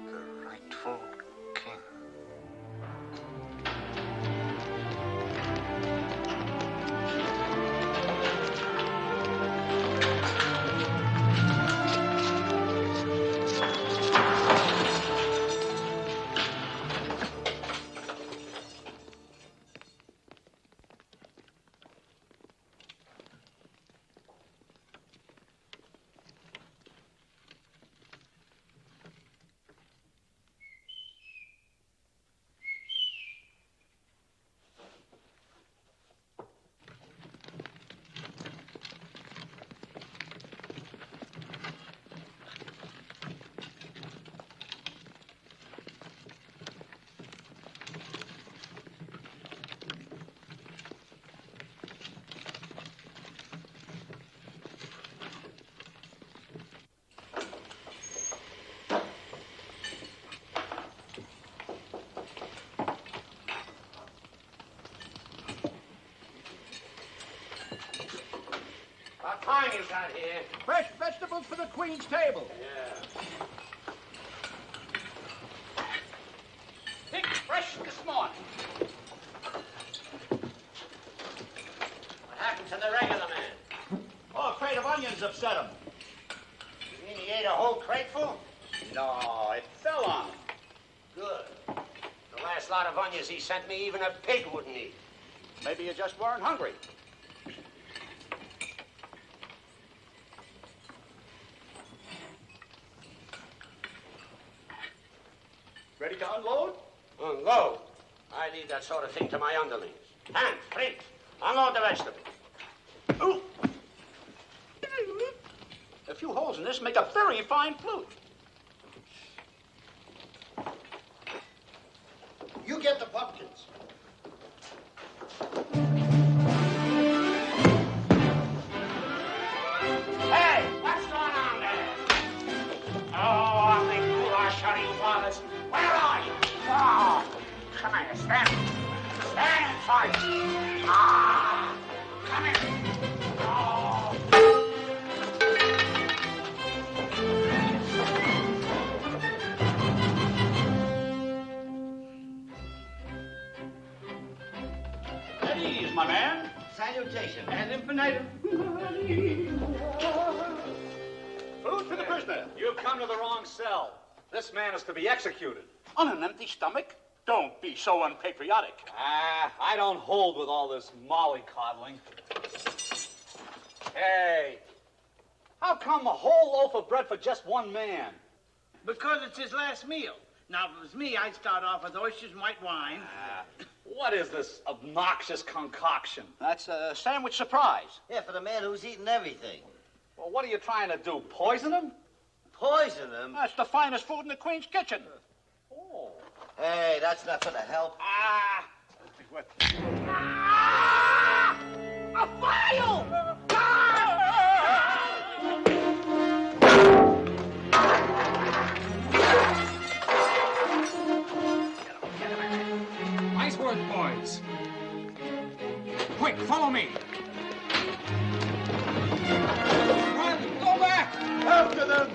The rightful king. What time you got here? Fresh vegetables for the Queen's table. Yeah. Picked fresh this morning. What happened to the regular man? Oh, a crate of onions upset him. You mean he ate a whole crateful? No, it fell on him. Good. The last lot of onions he sent me, even a pig wouldn't eat. Maybe you just weren't hungry. Ready to unload? Unload? I leave that sort of thing to my underlings. Hans, Prince, unload the vegetables. Ooh. A few holes in this make a very fine flute. You get the pumpkins. Hey, what's going on there? Oh, ugly goulash-eating fathers. Where are you? Oh, come here, stand. Stand and fight. Ah, come here. Oh. At ease, my man. Salutation. And infinitum. Food for the prisoner. You've come to the wrong cell. This man is to be executed. On an empty stomach? Don't be so unpatriotic. I don't hold with all this mollycoddling. Hey, how come a whole loaf of bread for just one man? Because it's his last meal. Now, if it was me, I'd start off with oysters and white wine. What is this obnoxious concoction? That's a sandwich surprise. Yeah, for the man who's eaten everything. Well, what are you trying to do, poison him? Poison him? That's the finest food in the Queen's kitchen. Oh. Hey, that's not gonna help. A file! Nice work, boys. Quick, follow me. Run! Go back! After them!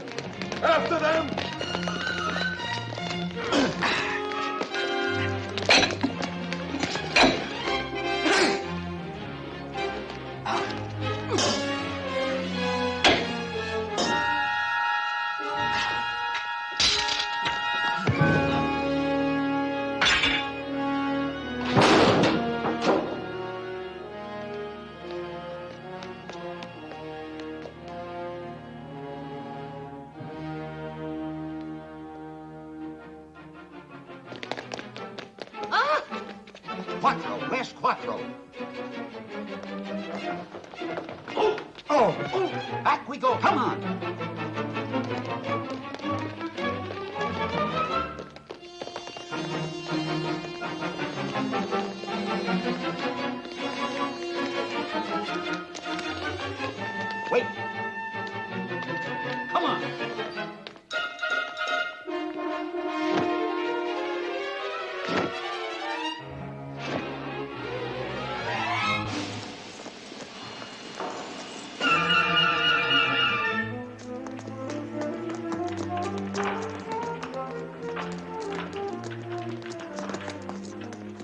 After them! Quattro, where's Quattro? Oh, back we go. Come on. Wait. Come on.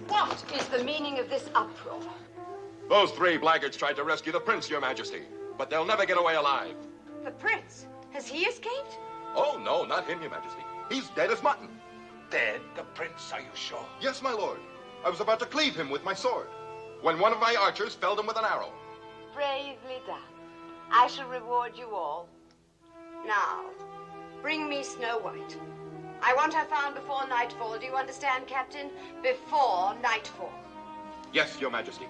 What is the meaning of this uproar? Those three blackguards tried to rescue the prince, Your Majesty, but they'll never get away alive. The prince? Has he escaped? Oh, no, not him, Your Majesty. He's dead as mutton. Dead? The prince, are you sure? Yes, my lord. I was about to cleave him with my sword when one of my archers felled him with an arrow. Bravely done. I shall reward you all. Now, bring me Snow White. I want her found before nightfall. Do you understand, Captain? Before nightfall. Yes, Your Majesty.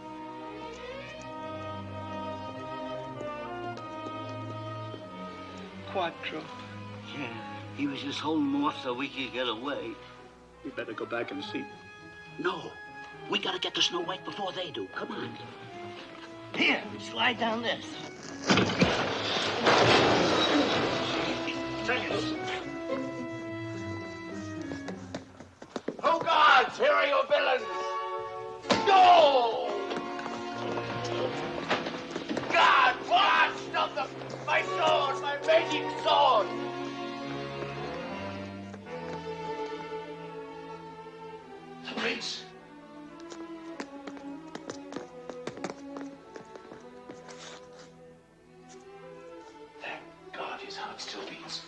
Quattro. Yeah, he was just holding him off so we could get away. We better go back and see. No, we gotta get to Snow White before they do. Come on. Here, slide down this. Oh, gods, here are your villains! No! God, what? Stop them! My sword, my magic sword! The prince. Thank God his heart still beats.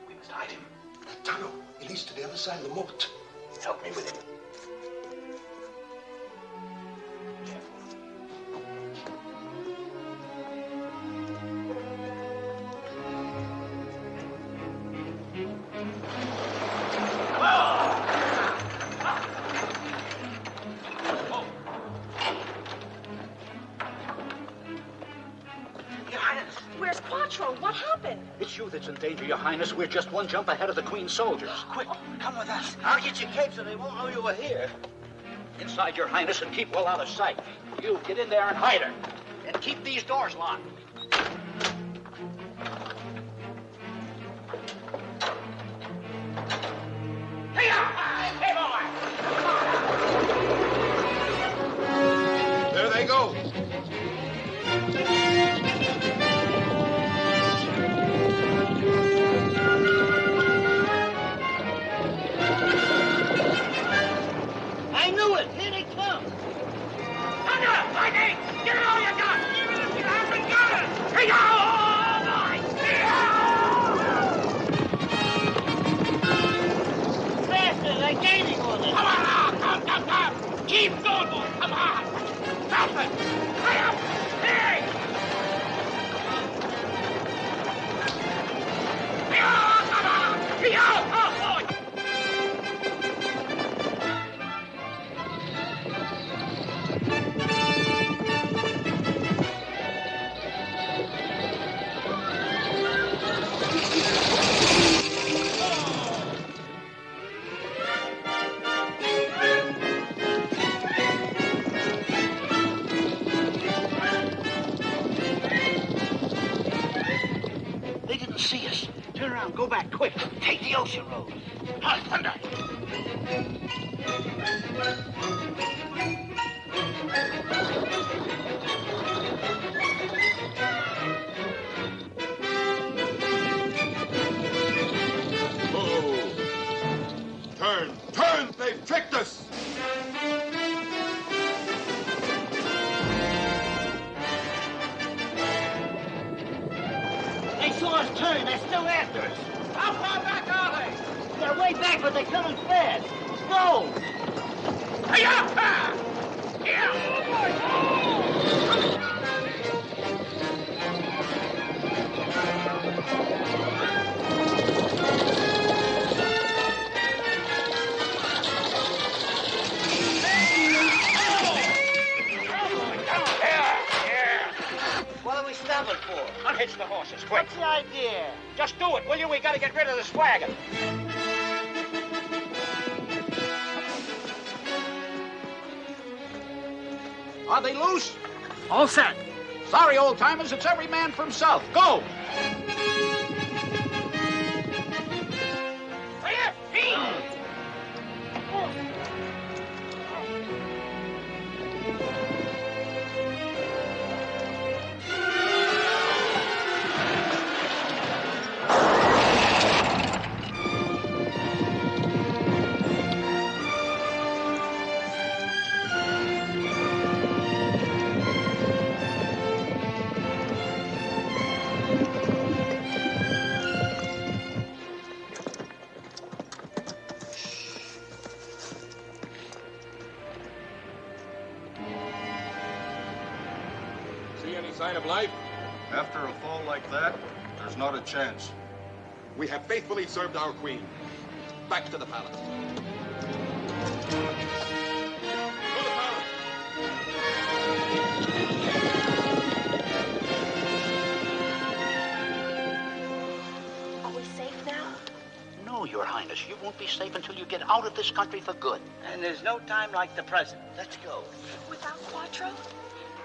We must hide him. The tunnel. It leads to the other side of the moat. Help me with him. Your Highness. Where's Quattro? What happened? It's you that's in danger, Your Highness. We're just one jump ahead of the Queen's soldiers. Quick, come with us. I'll get your cape so they won't know you were here. Inside, Your Highness, and keep well out of sight. You get in there and hide her. And keep these doors locked. There they go. I knew it. Here they come. Thunder! Lightning! Give it all you got! Even if you haven't got it! Hey, Faster, they're gaining on us. Come! Keep going, boy! Come on! Stop it! Hurry up! Hey! Come on! Hey, oh, boy! They didn't see us. Turn around, go back, quick. Take the ocean road. Huh, thunder! saw us turn. They're still after us. How far back are they? They're way back, but they're coming fast. Let's go. What are we stopping for? Unhitch the horses, quick. What's the idea? Just do it, will you? We gotta get rid of this wagon. Are they loose? All set. Sorry, old-timers, it's every man for himself. Go! See any sign of life? After a fall like that, there's not a chance. We have faithfully served our queen. Back to the palace. Are we safe now? No, Your Highness. You won't be safe until you get out of this country for good. And there's no time like the present. Let's go. Without Quattro?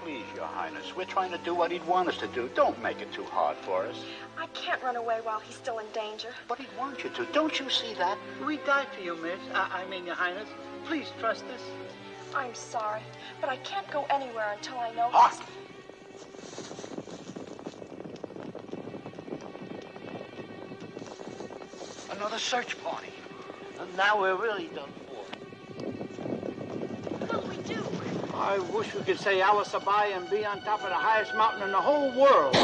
Please, Your Highness, we're trying to do what he'd want us to do. Don't make it too hard for us. I can't run away while he's still in danger. But he'd want you to. Don't you see that? We died for you, miss. I mean, Your Highness. Please trust us. I'm sorry, but I can't go anywhere until I know. Hark! Another search party. And now we're really done for. What'll we do? I wish we could say Alice Abai and be on top of the highest mountain in the whole world.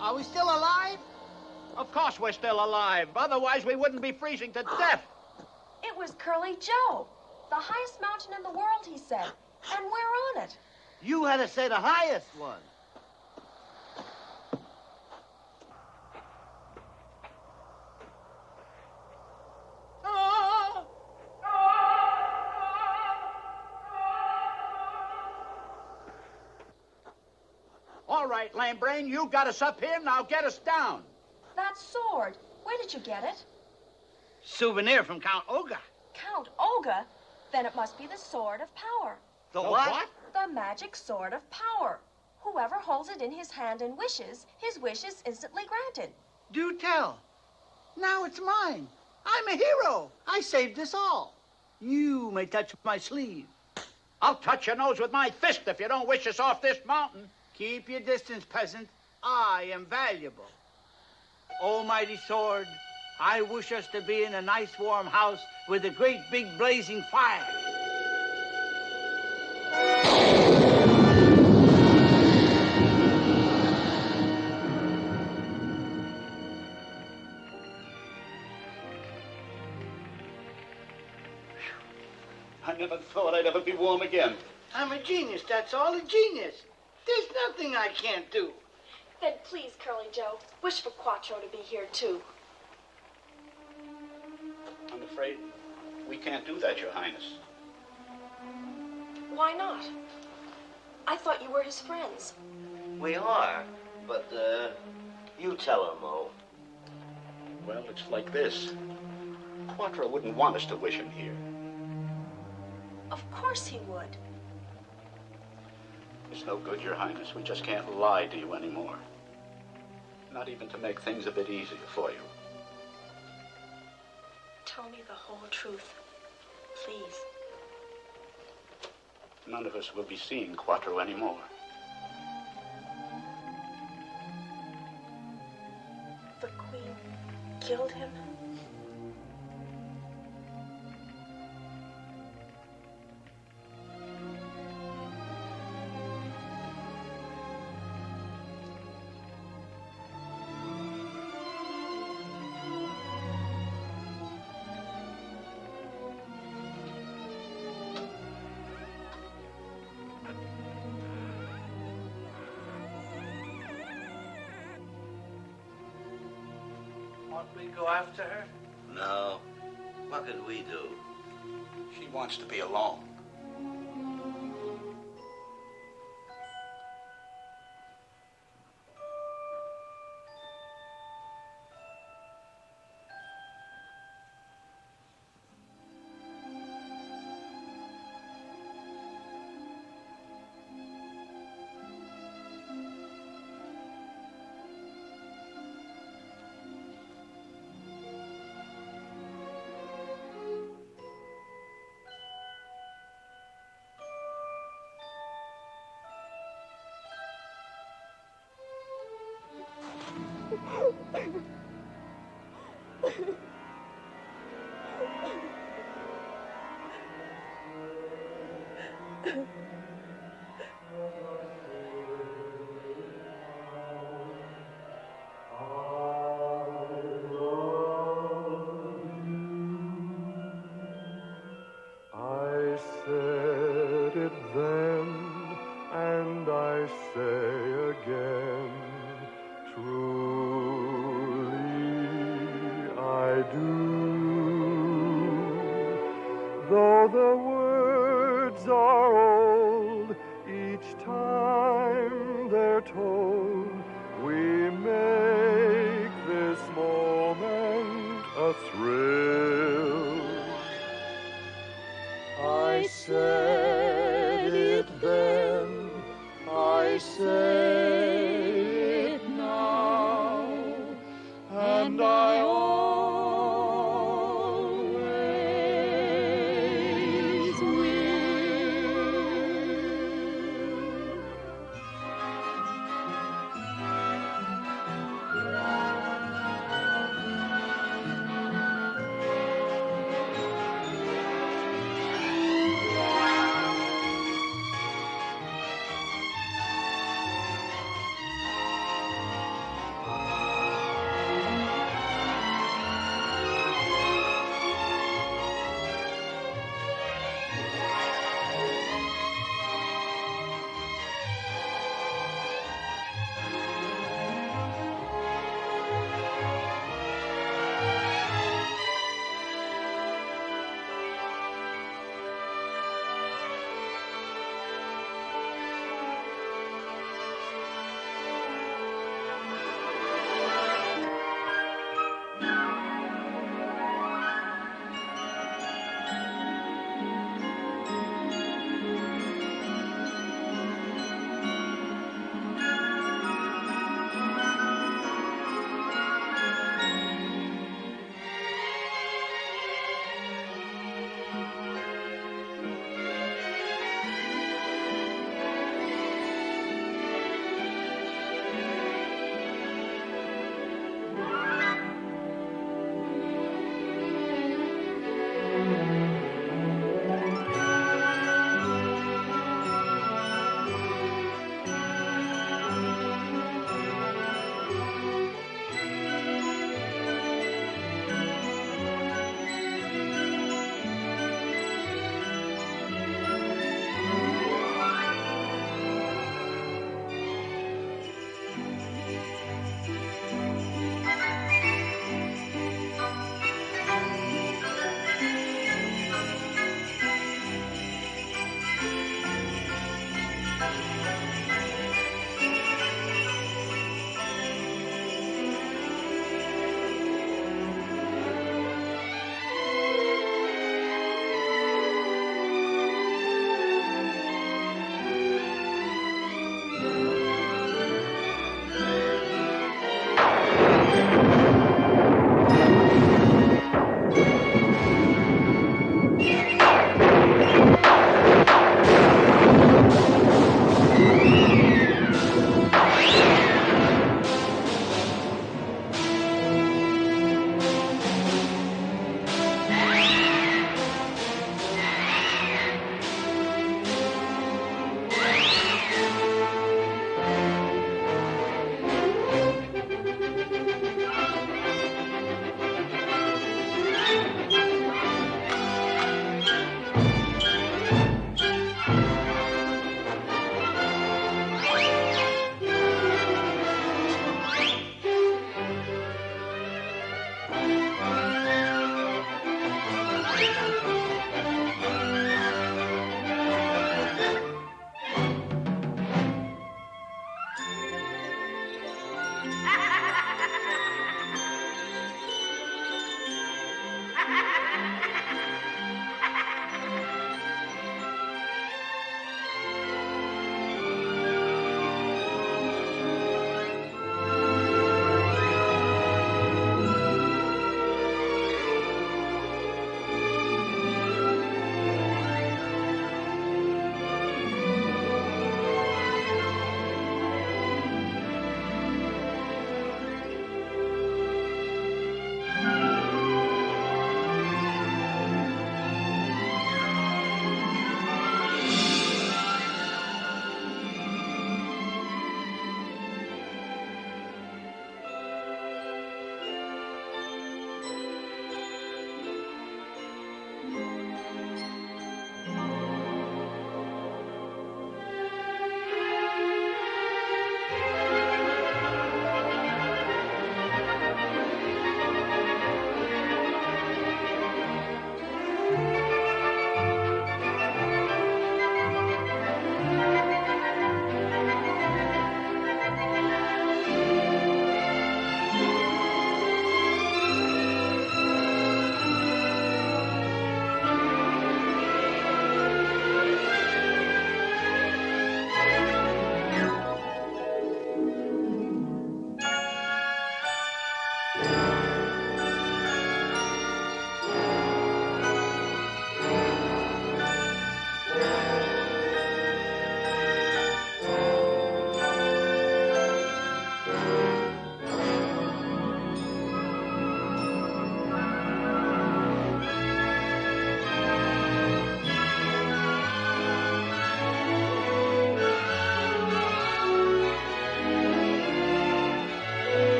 Are we still alive? Of course we're still alive. Otherwise, we wouldn't be freezing to death. It was Curly Joe. The highest mountain in the world, he said. And we're on it. You had to say the highest one. All right, lame brain, you got us up here, now get us down. That sword, where did you get it? Souvenir from Count Olga. Count Olga? Then it must be the Sword of Power. The what? The magic Sword of Power. Whoever holds it in his hand and wishes, his wish is instantly granted. Do tell. Now it's mine. I'm a hero. I saved us all. You may touch my sleeve. I'll touch your nose with my fist if you don't wish us off this mountain. Keep your distance, peasant. I am valuable. Almighty sword, I wish us to be in a nice warm house with a great big blazing fire. I never thought I'd ever be warm again. I'm a genius, that's all, a genius. There's nothing I can't do. Then please, Curly Joe, wish for Quattro to be here too. I'm afraid we can't do that, Your Highness. Why not? I thought you were his friends. We are, but, you tell her, Mo. Well, it's like this. Quattro wouldn't want us to wish him here. Of course he would. It's no good, Your Highness. We just can't lie to you anymore. Not even to make things a bit easier for you. Tell me the whole truth, please. None of us will be seeing Quattro anymore. The Queen killed him? want me to go after her? No. What can we do? She wants to be alone. I said it then, and I say again, truly I do. Though the words are old, each time they're told, we make this moment a thrill. I said it then, I say it now, and I always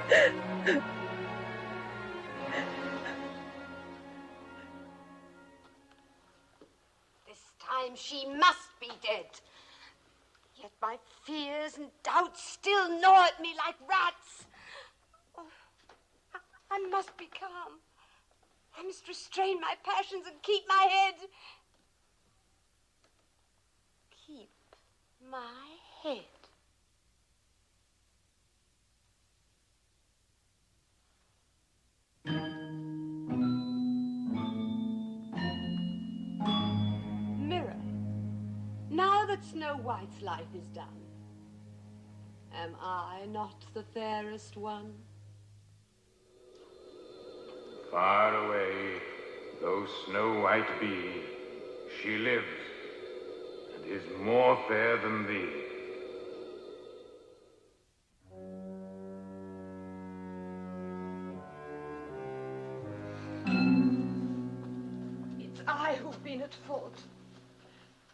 This time she must be dead. Yet my fears and doubts still gnaw at me like rats. Oh, I must be calm. I must restrain my passions and keep my head. Keep my head. Mirror, now that Snow White's life is done, am I not the fairest one? Far away, though Snow White be, she lives, and is more fair than thee. It's I who've been at fault.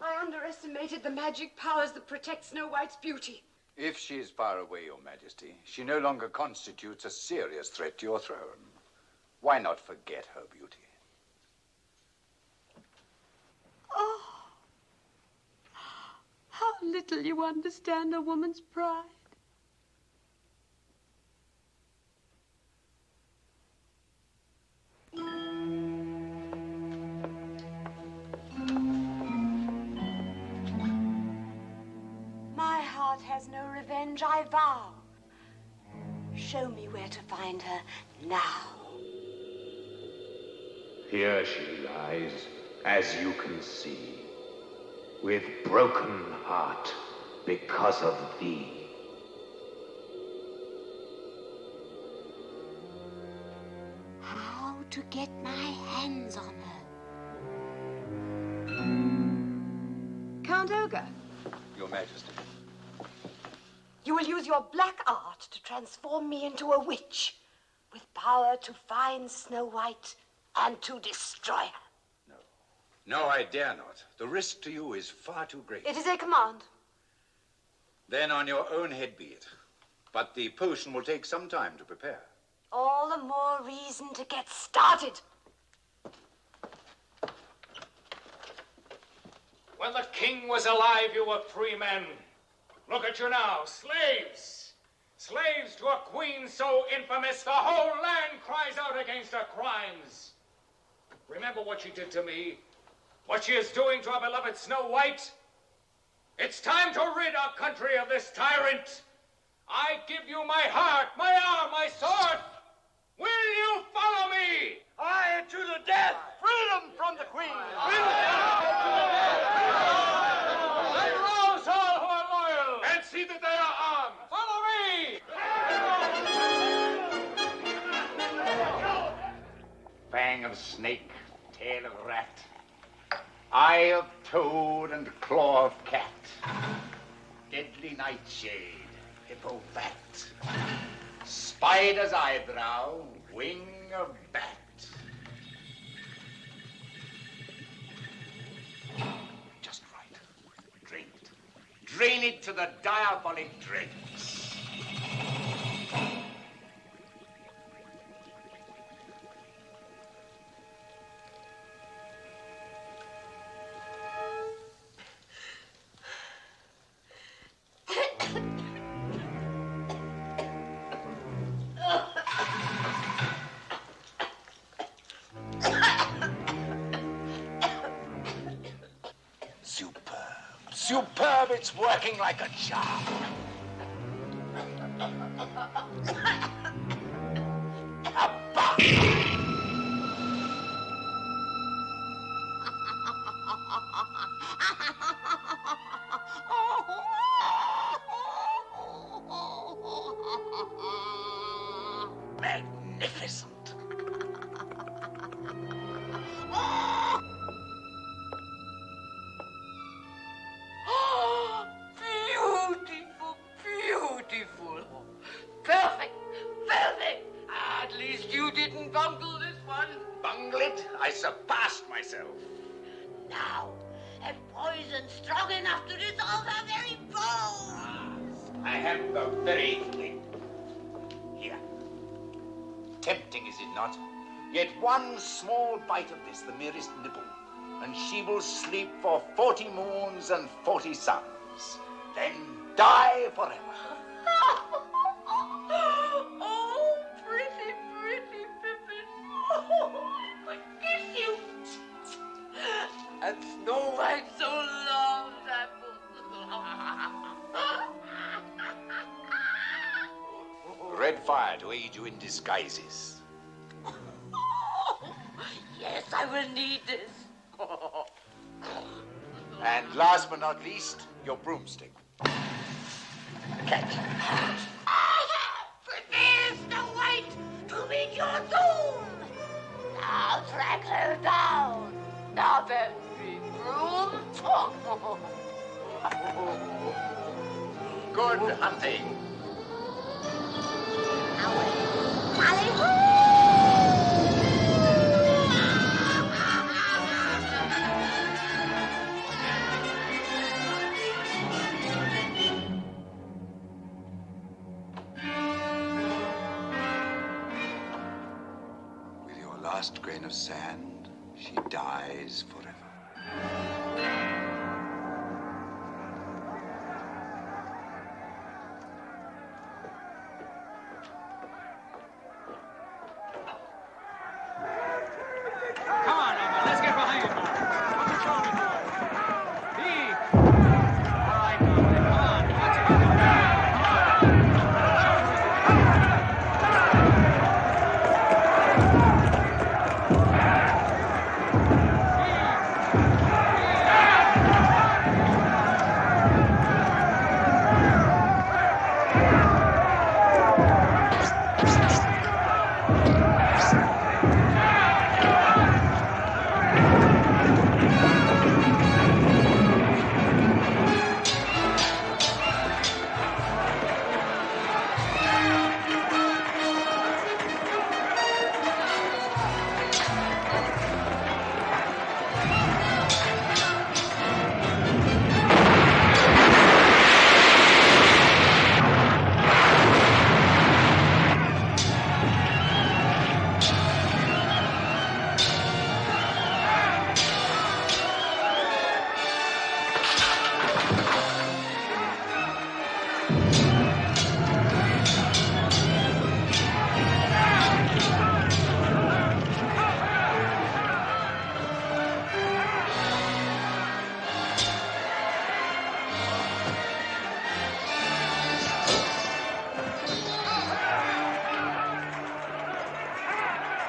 I underestimated the magic powers that protect Snow White's beauty. If she is far away, Your Majesty, she no longer constitutes a serious threat to your throne. Why not forget her beauty? Oh, how little you understand a woman's pride. My heart has no revenge, I vow. Show me where to find her now. Here she lies, as you can see, with broken heart because of thee. How to get my hands on her? Count Ogre, Your Majesty. you will use your black art to transform me into a witch with power to find Snow White and to destroy her. No, I dare not. The risk to you is far too great. It is a command. Then on your own head be it. But the potion will take some time to prepare. All the more reason to get started. When the king was alive, you were free men. Look at you now, slaves. Slaves to a queen so infamous, the whole land cries out against her crimes. Remember what she did to me, what she is doing to our beloved Snow White. It's time to rid our country of this tyrant. I give you my heart, my arm, my sword. Will you follow me? Aye, to the death! Freedom from the queen! And rouse all who are loyal! And see that they are armed! Follow me! Fang of snake, tail of rat, eye of toad, and claw of cat, deadly nightshade, hippo bat, spider's eyebrow, wing of bat. Just right. Drain it. Drain it to the diabolic dregs. Superb, it's working like a charm. Magnificent. Beautiful, beautiful. Perfect, perfect. At least you didn't bungle this one. Bungle it? I surpassed myself. Now, have poison strong enough to dissolve our very bones. I have the very thing. Here, tempting, is it not? Yet one small bite of this, the merest nibble, and she will sleep for 40 moons and 40 suns, then die forever. Oh, pretty, pretty Pippin. Oh, I could kiss you. And Snow White so loves apples. Red fire to aid you in disguises. Yes, I will need this. And last but not least, your broomstick. Catch. Prepare, Snow White, to meet your doom. Now track her down. Now then, big broom. Good hunting. With your last grain of sand, she dies forever. Come on, Emma, let's get behind him now. Put the trolley door. Big. All right, now, then, come on. What's it going to do?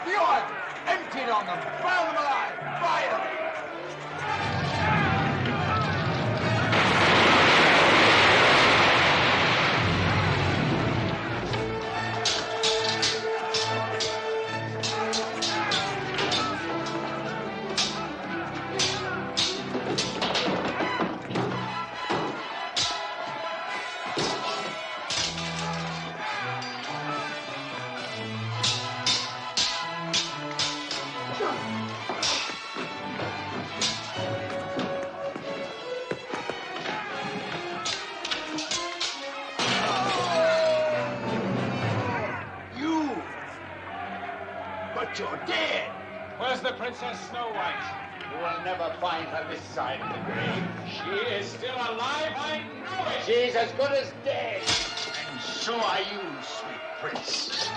Bjorn! Emptied on them! Burn them alive! Fire! You! But you're dead! Where's the Princess Snow White? You will never find her this side of the grave. She is still alive, I know it! She's as good as dead. And so are you, sweet prince.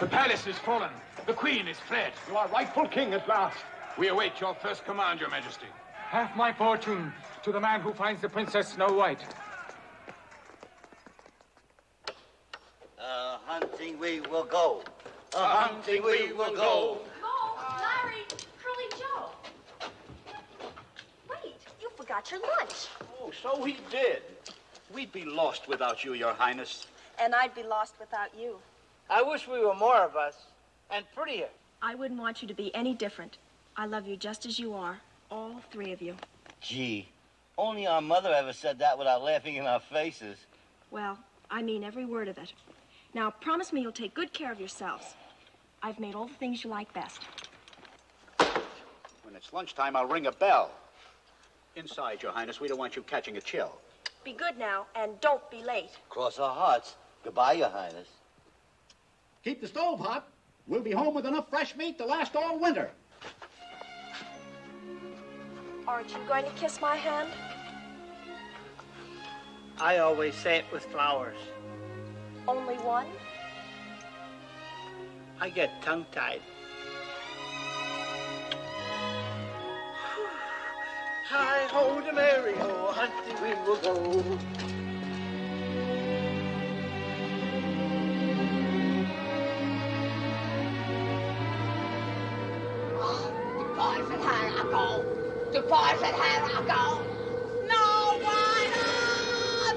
The palace is fallen. The queen is fled. You are rightful king at last. We await your first command, your majesty. Half my fortune to the man who finds the Princess Snow White. Hunting we will go. Hunting we will go. Mo, Larry, Curly Joe. Wait, you forgot your lunch. Oh, so we did. We'd be lost without you, Your Highness. And I'd be lost without you. I wish we were more of us and prettier. I wouldn't want you to be any different. I love you just as you are, all three of you. Gee, only our mother ever said that without laughing in our faces. Well, I mean every word of it. Now, promise me you'll take good care of yourselves. I've made all the things you like best. When it's lunchtime, I'll ring a bell. Inside, Your Highness. We don't want you catching a chill. Be good now, and don't be late. Cross our hearts. Goodbye, Your Highness. Keep the stove hot. We'll be home with enough fresh meat to last all winter. Aren't you going to kiss my hand? I always say it with flowers. Only one? I get tongue-tied. Hi-ho to Mary-ho, hunting we will go. To poison her I go. To poison her I go. No one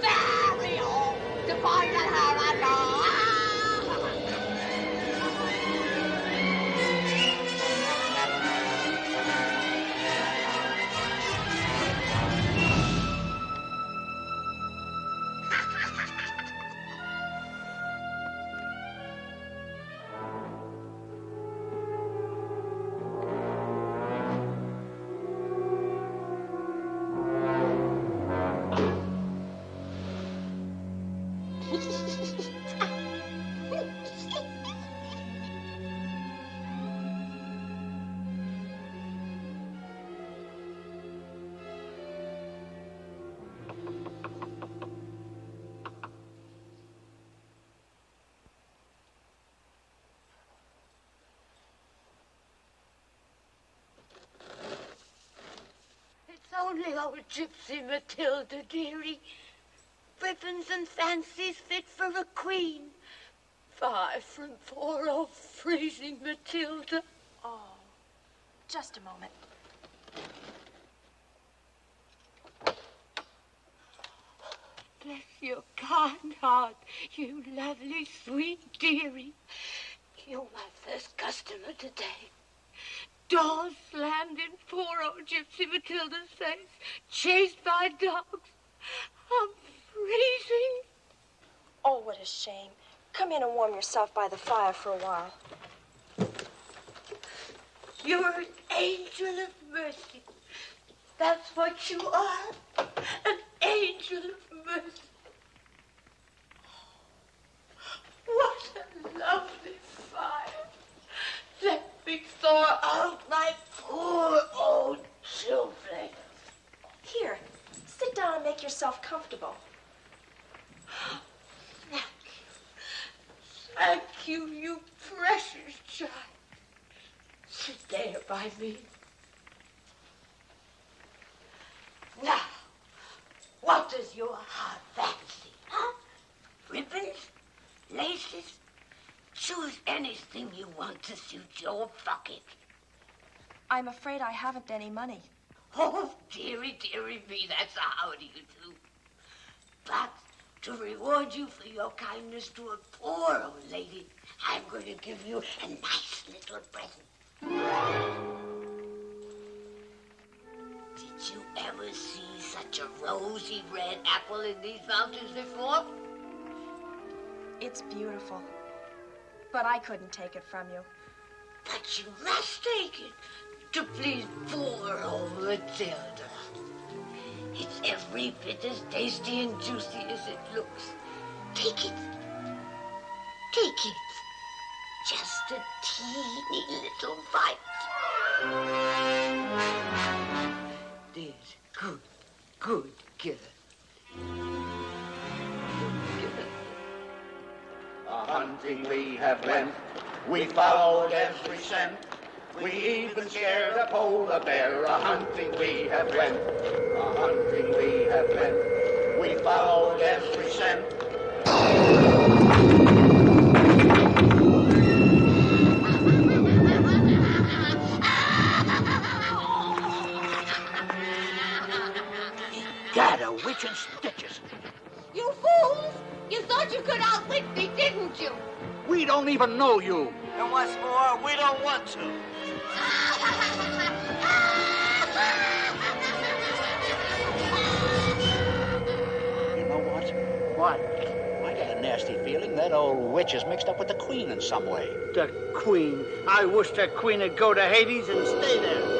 very old. To poison her I go. Only old Gypsy Matilda, dearie. Ribbons and fancies fit for a queen. Far from poor old freezing Matilda. Oh, just a moment. Bless your kind heart, you lovely, sweet dearie. You're my first customer today. Doors slammed in poor old Gypsy Matilda's face, chased by dogs. I'm freezing. Oh, what a shame. Come in and warm yourself by the fire for a while. You're an angel of mercy. That's what you are. An angel of mercy. What a lovely fire. Let me thaw out my poor old children. Here, sit down and make yourself comfortable. Thank you, you precious child. Sit there by me. Now, what does your heart fancy, huh? Ribbons? Laces? Choose anything you want to suit your bucket. I'm afraid I haven't any money. Oh, dearie, dearie me, that's a howdy you do. But to reward you for your kindness to a poor old lady, I'm going to give you a nice little present. Did you ever see such a rosy red apple in these mountains before? It's beautiful. But I couldn't take it from you. But you must take it to please poor old Matilda. It's every bit as tasty and juicy as it looks. Take it. Take it. Just a teeny little bite. There's good, good girl. A hunting we have went, We followed every scent. We even scared a polar bear. A hunting we have went. A hunting we have went. We followed every scent. Gad, a witch in stitches. You fools! You thought you could outwit me, didn't you? We don't even know you. And what's more, we don't want to. You know what? What? I got a nasty feeling that old witch is mixed up with the Queen in some way. The Queen. I wish the Queen would go to Hades and stay there.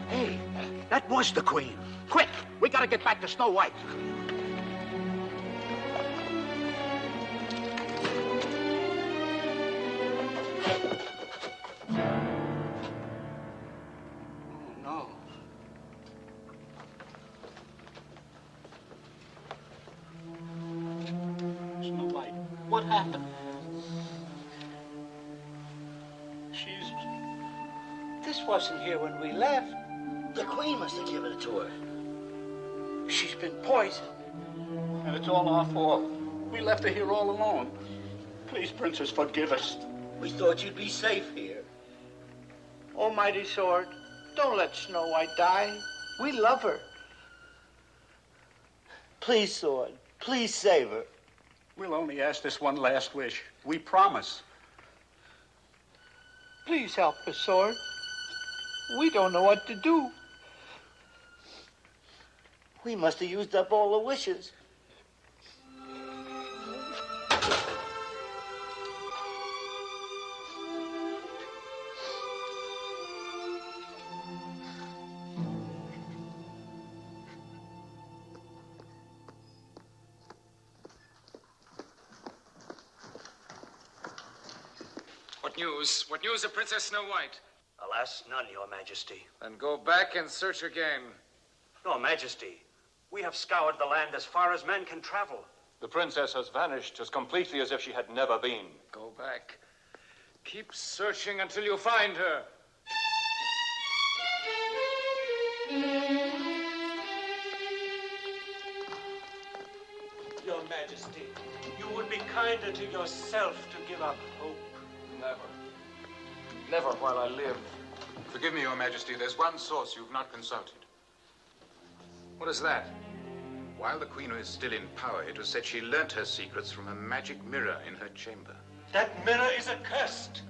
Hey, that was the Queen. Quick, we gotta get back to Snow White. No. Snow White, what happened? This wasn't here when we left. The Queen must have given it to her. She's been poisoned. And it's all our fault. We left her here all alone. Please, Princess, forgive us. We thought you'd be safe here. Almighty Sword, don't let Snow White die. We love her. Please, Sword, please save her. We'll only ask this one last wish. We promise. Please help us, Sword. We don't know what to do. We must have used up all the wishes. What news? What news of Princess Snow White? Alas, none, Your Majesty. Then go back and search again. Your Majesty, we have scoured the land as far as men can travel. The princess has vanished as completely as if she had never been. Go back. Keep searching until you find her. Your Majesty, you would be kinder to yourself to give up hope. Never. Never while I live. Forgive me, Your Majesty, there's one source you've not consulted. What is that? While the Queen was still in power, it was said she learnt her secrets from a magic mirror in her chamber. That mirror is accursed.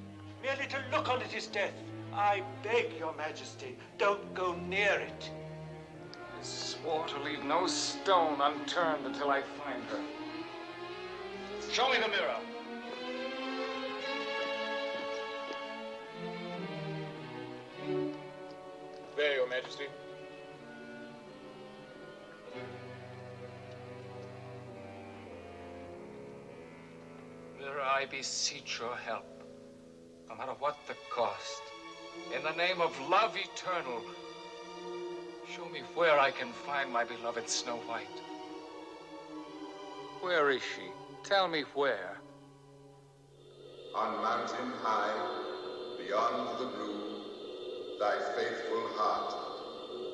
Merely to look on it is death. I beg, Your Majesty, don't go near it. I swore to leave no stone unturned until I find her. Show me the mirror. There, Your Majesty. Mirror, I beseech your help, no matter what the cost. In the name of love eternal, show me where I can find my beloved Snow White. Where is she? Tell me where. On mountain high, beyond the blue, thy faithful heart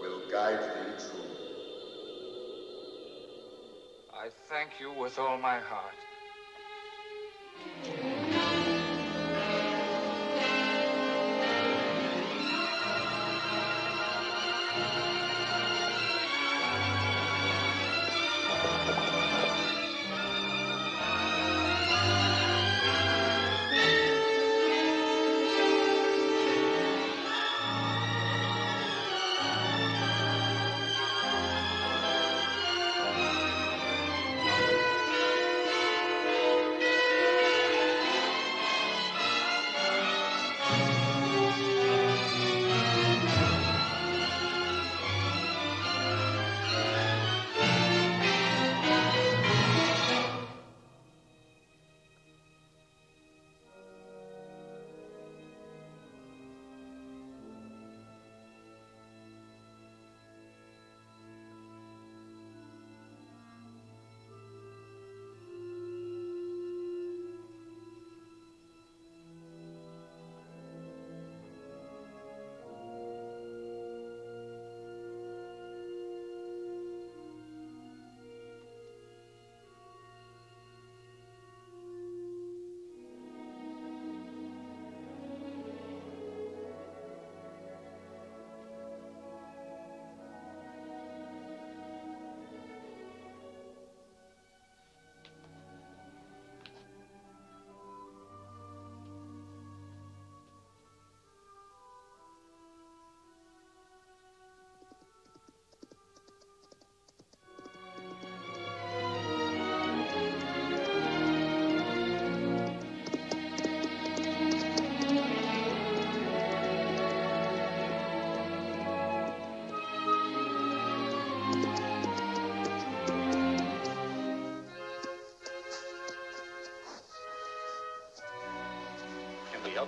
will guide thee true. I thank you with all my heart.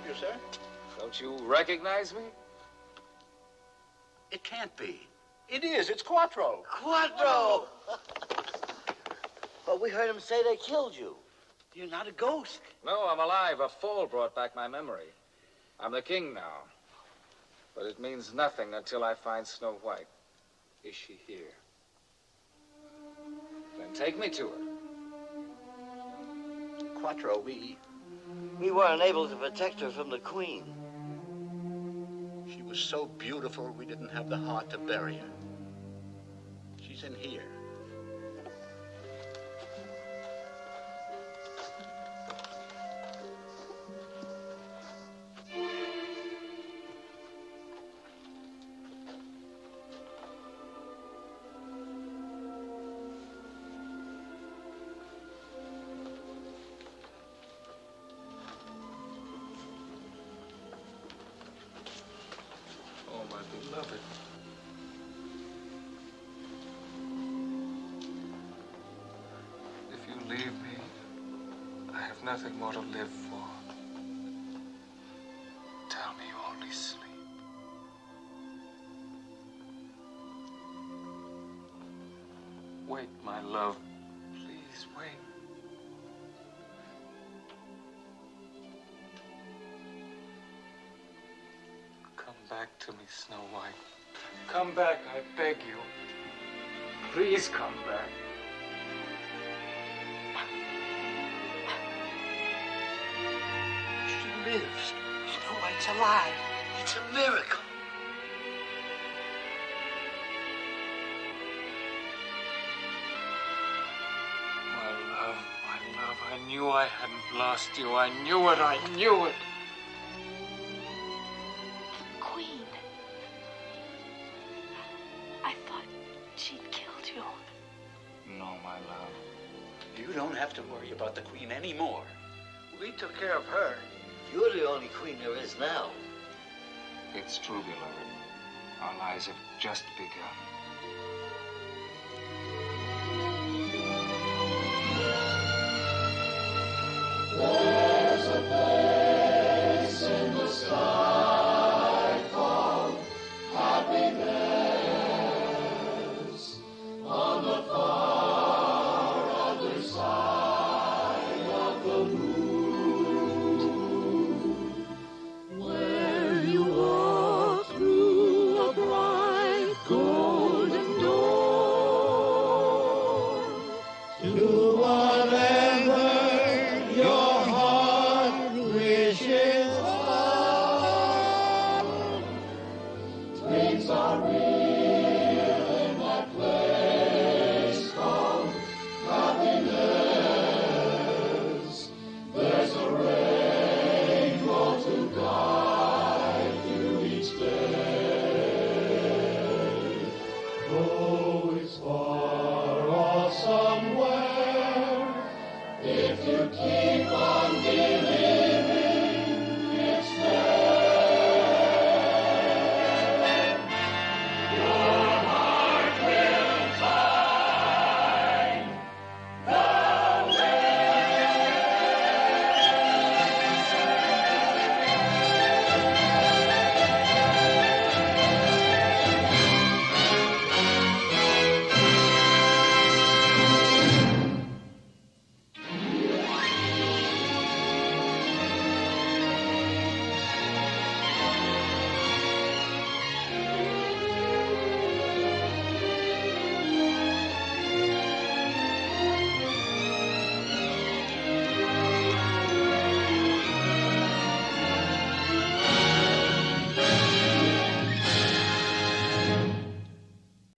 you, sir. Don't you recognize me? It can't be. It is. It's Quattro. Quattro! But we heard him say they killed you. You're not a ghost. No, I'm alive. A fall brought back my memory. I'm the king now. But it means nothing until I find Snow White. Is she here? Then take me to her. Quattro, we weren't able to protect her from the Queen. She was so beautiful, we didn't have the heart to bury her. She's in here. Beloved. If you leave me, I have nothing more to live for. Tell me you only sleep. Wait, my love. Please wait. Come back to me, Snow White. Come back, I beg you. Please come back. She lives. Snow White's alive. It's a miracle. My love, I knew I hadn't lost you. I knew it, I knew it. Queen. I thought she'd killed you. No, my love. You don't have to worry about the Queen anymore. We took care of her. You're the only queen there is now. It's true, beloved. Our lives have just begun. There's a place in the sky called happiness on the far other side of the moon, where you walk through a bright golden door to whatever your heart wishes for. Dreams are real.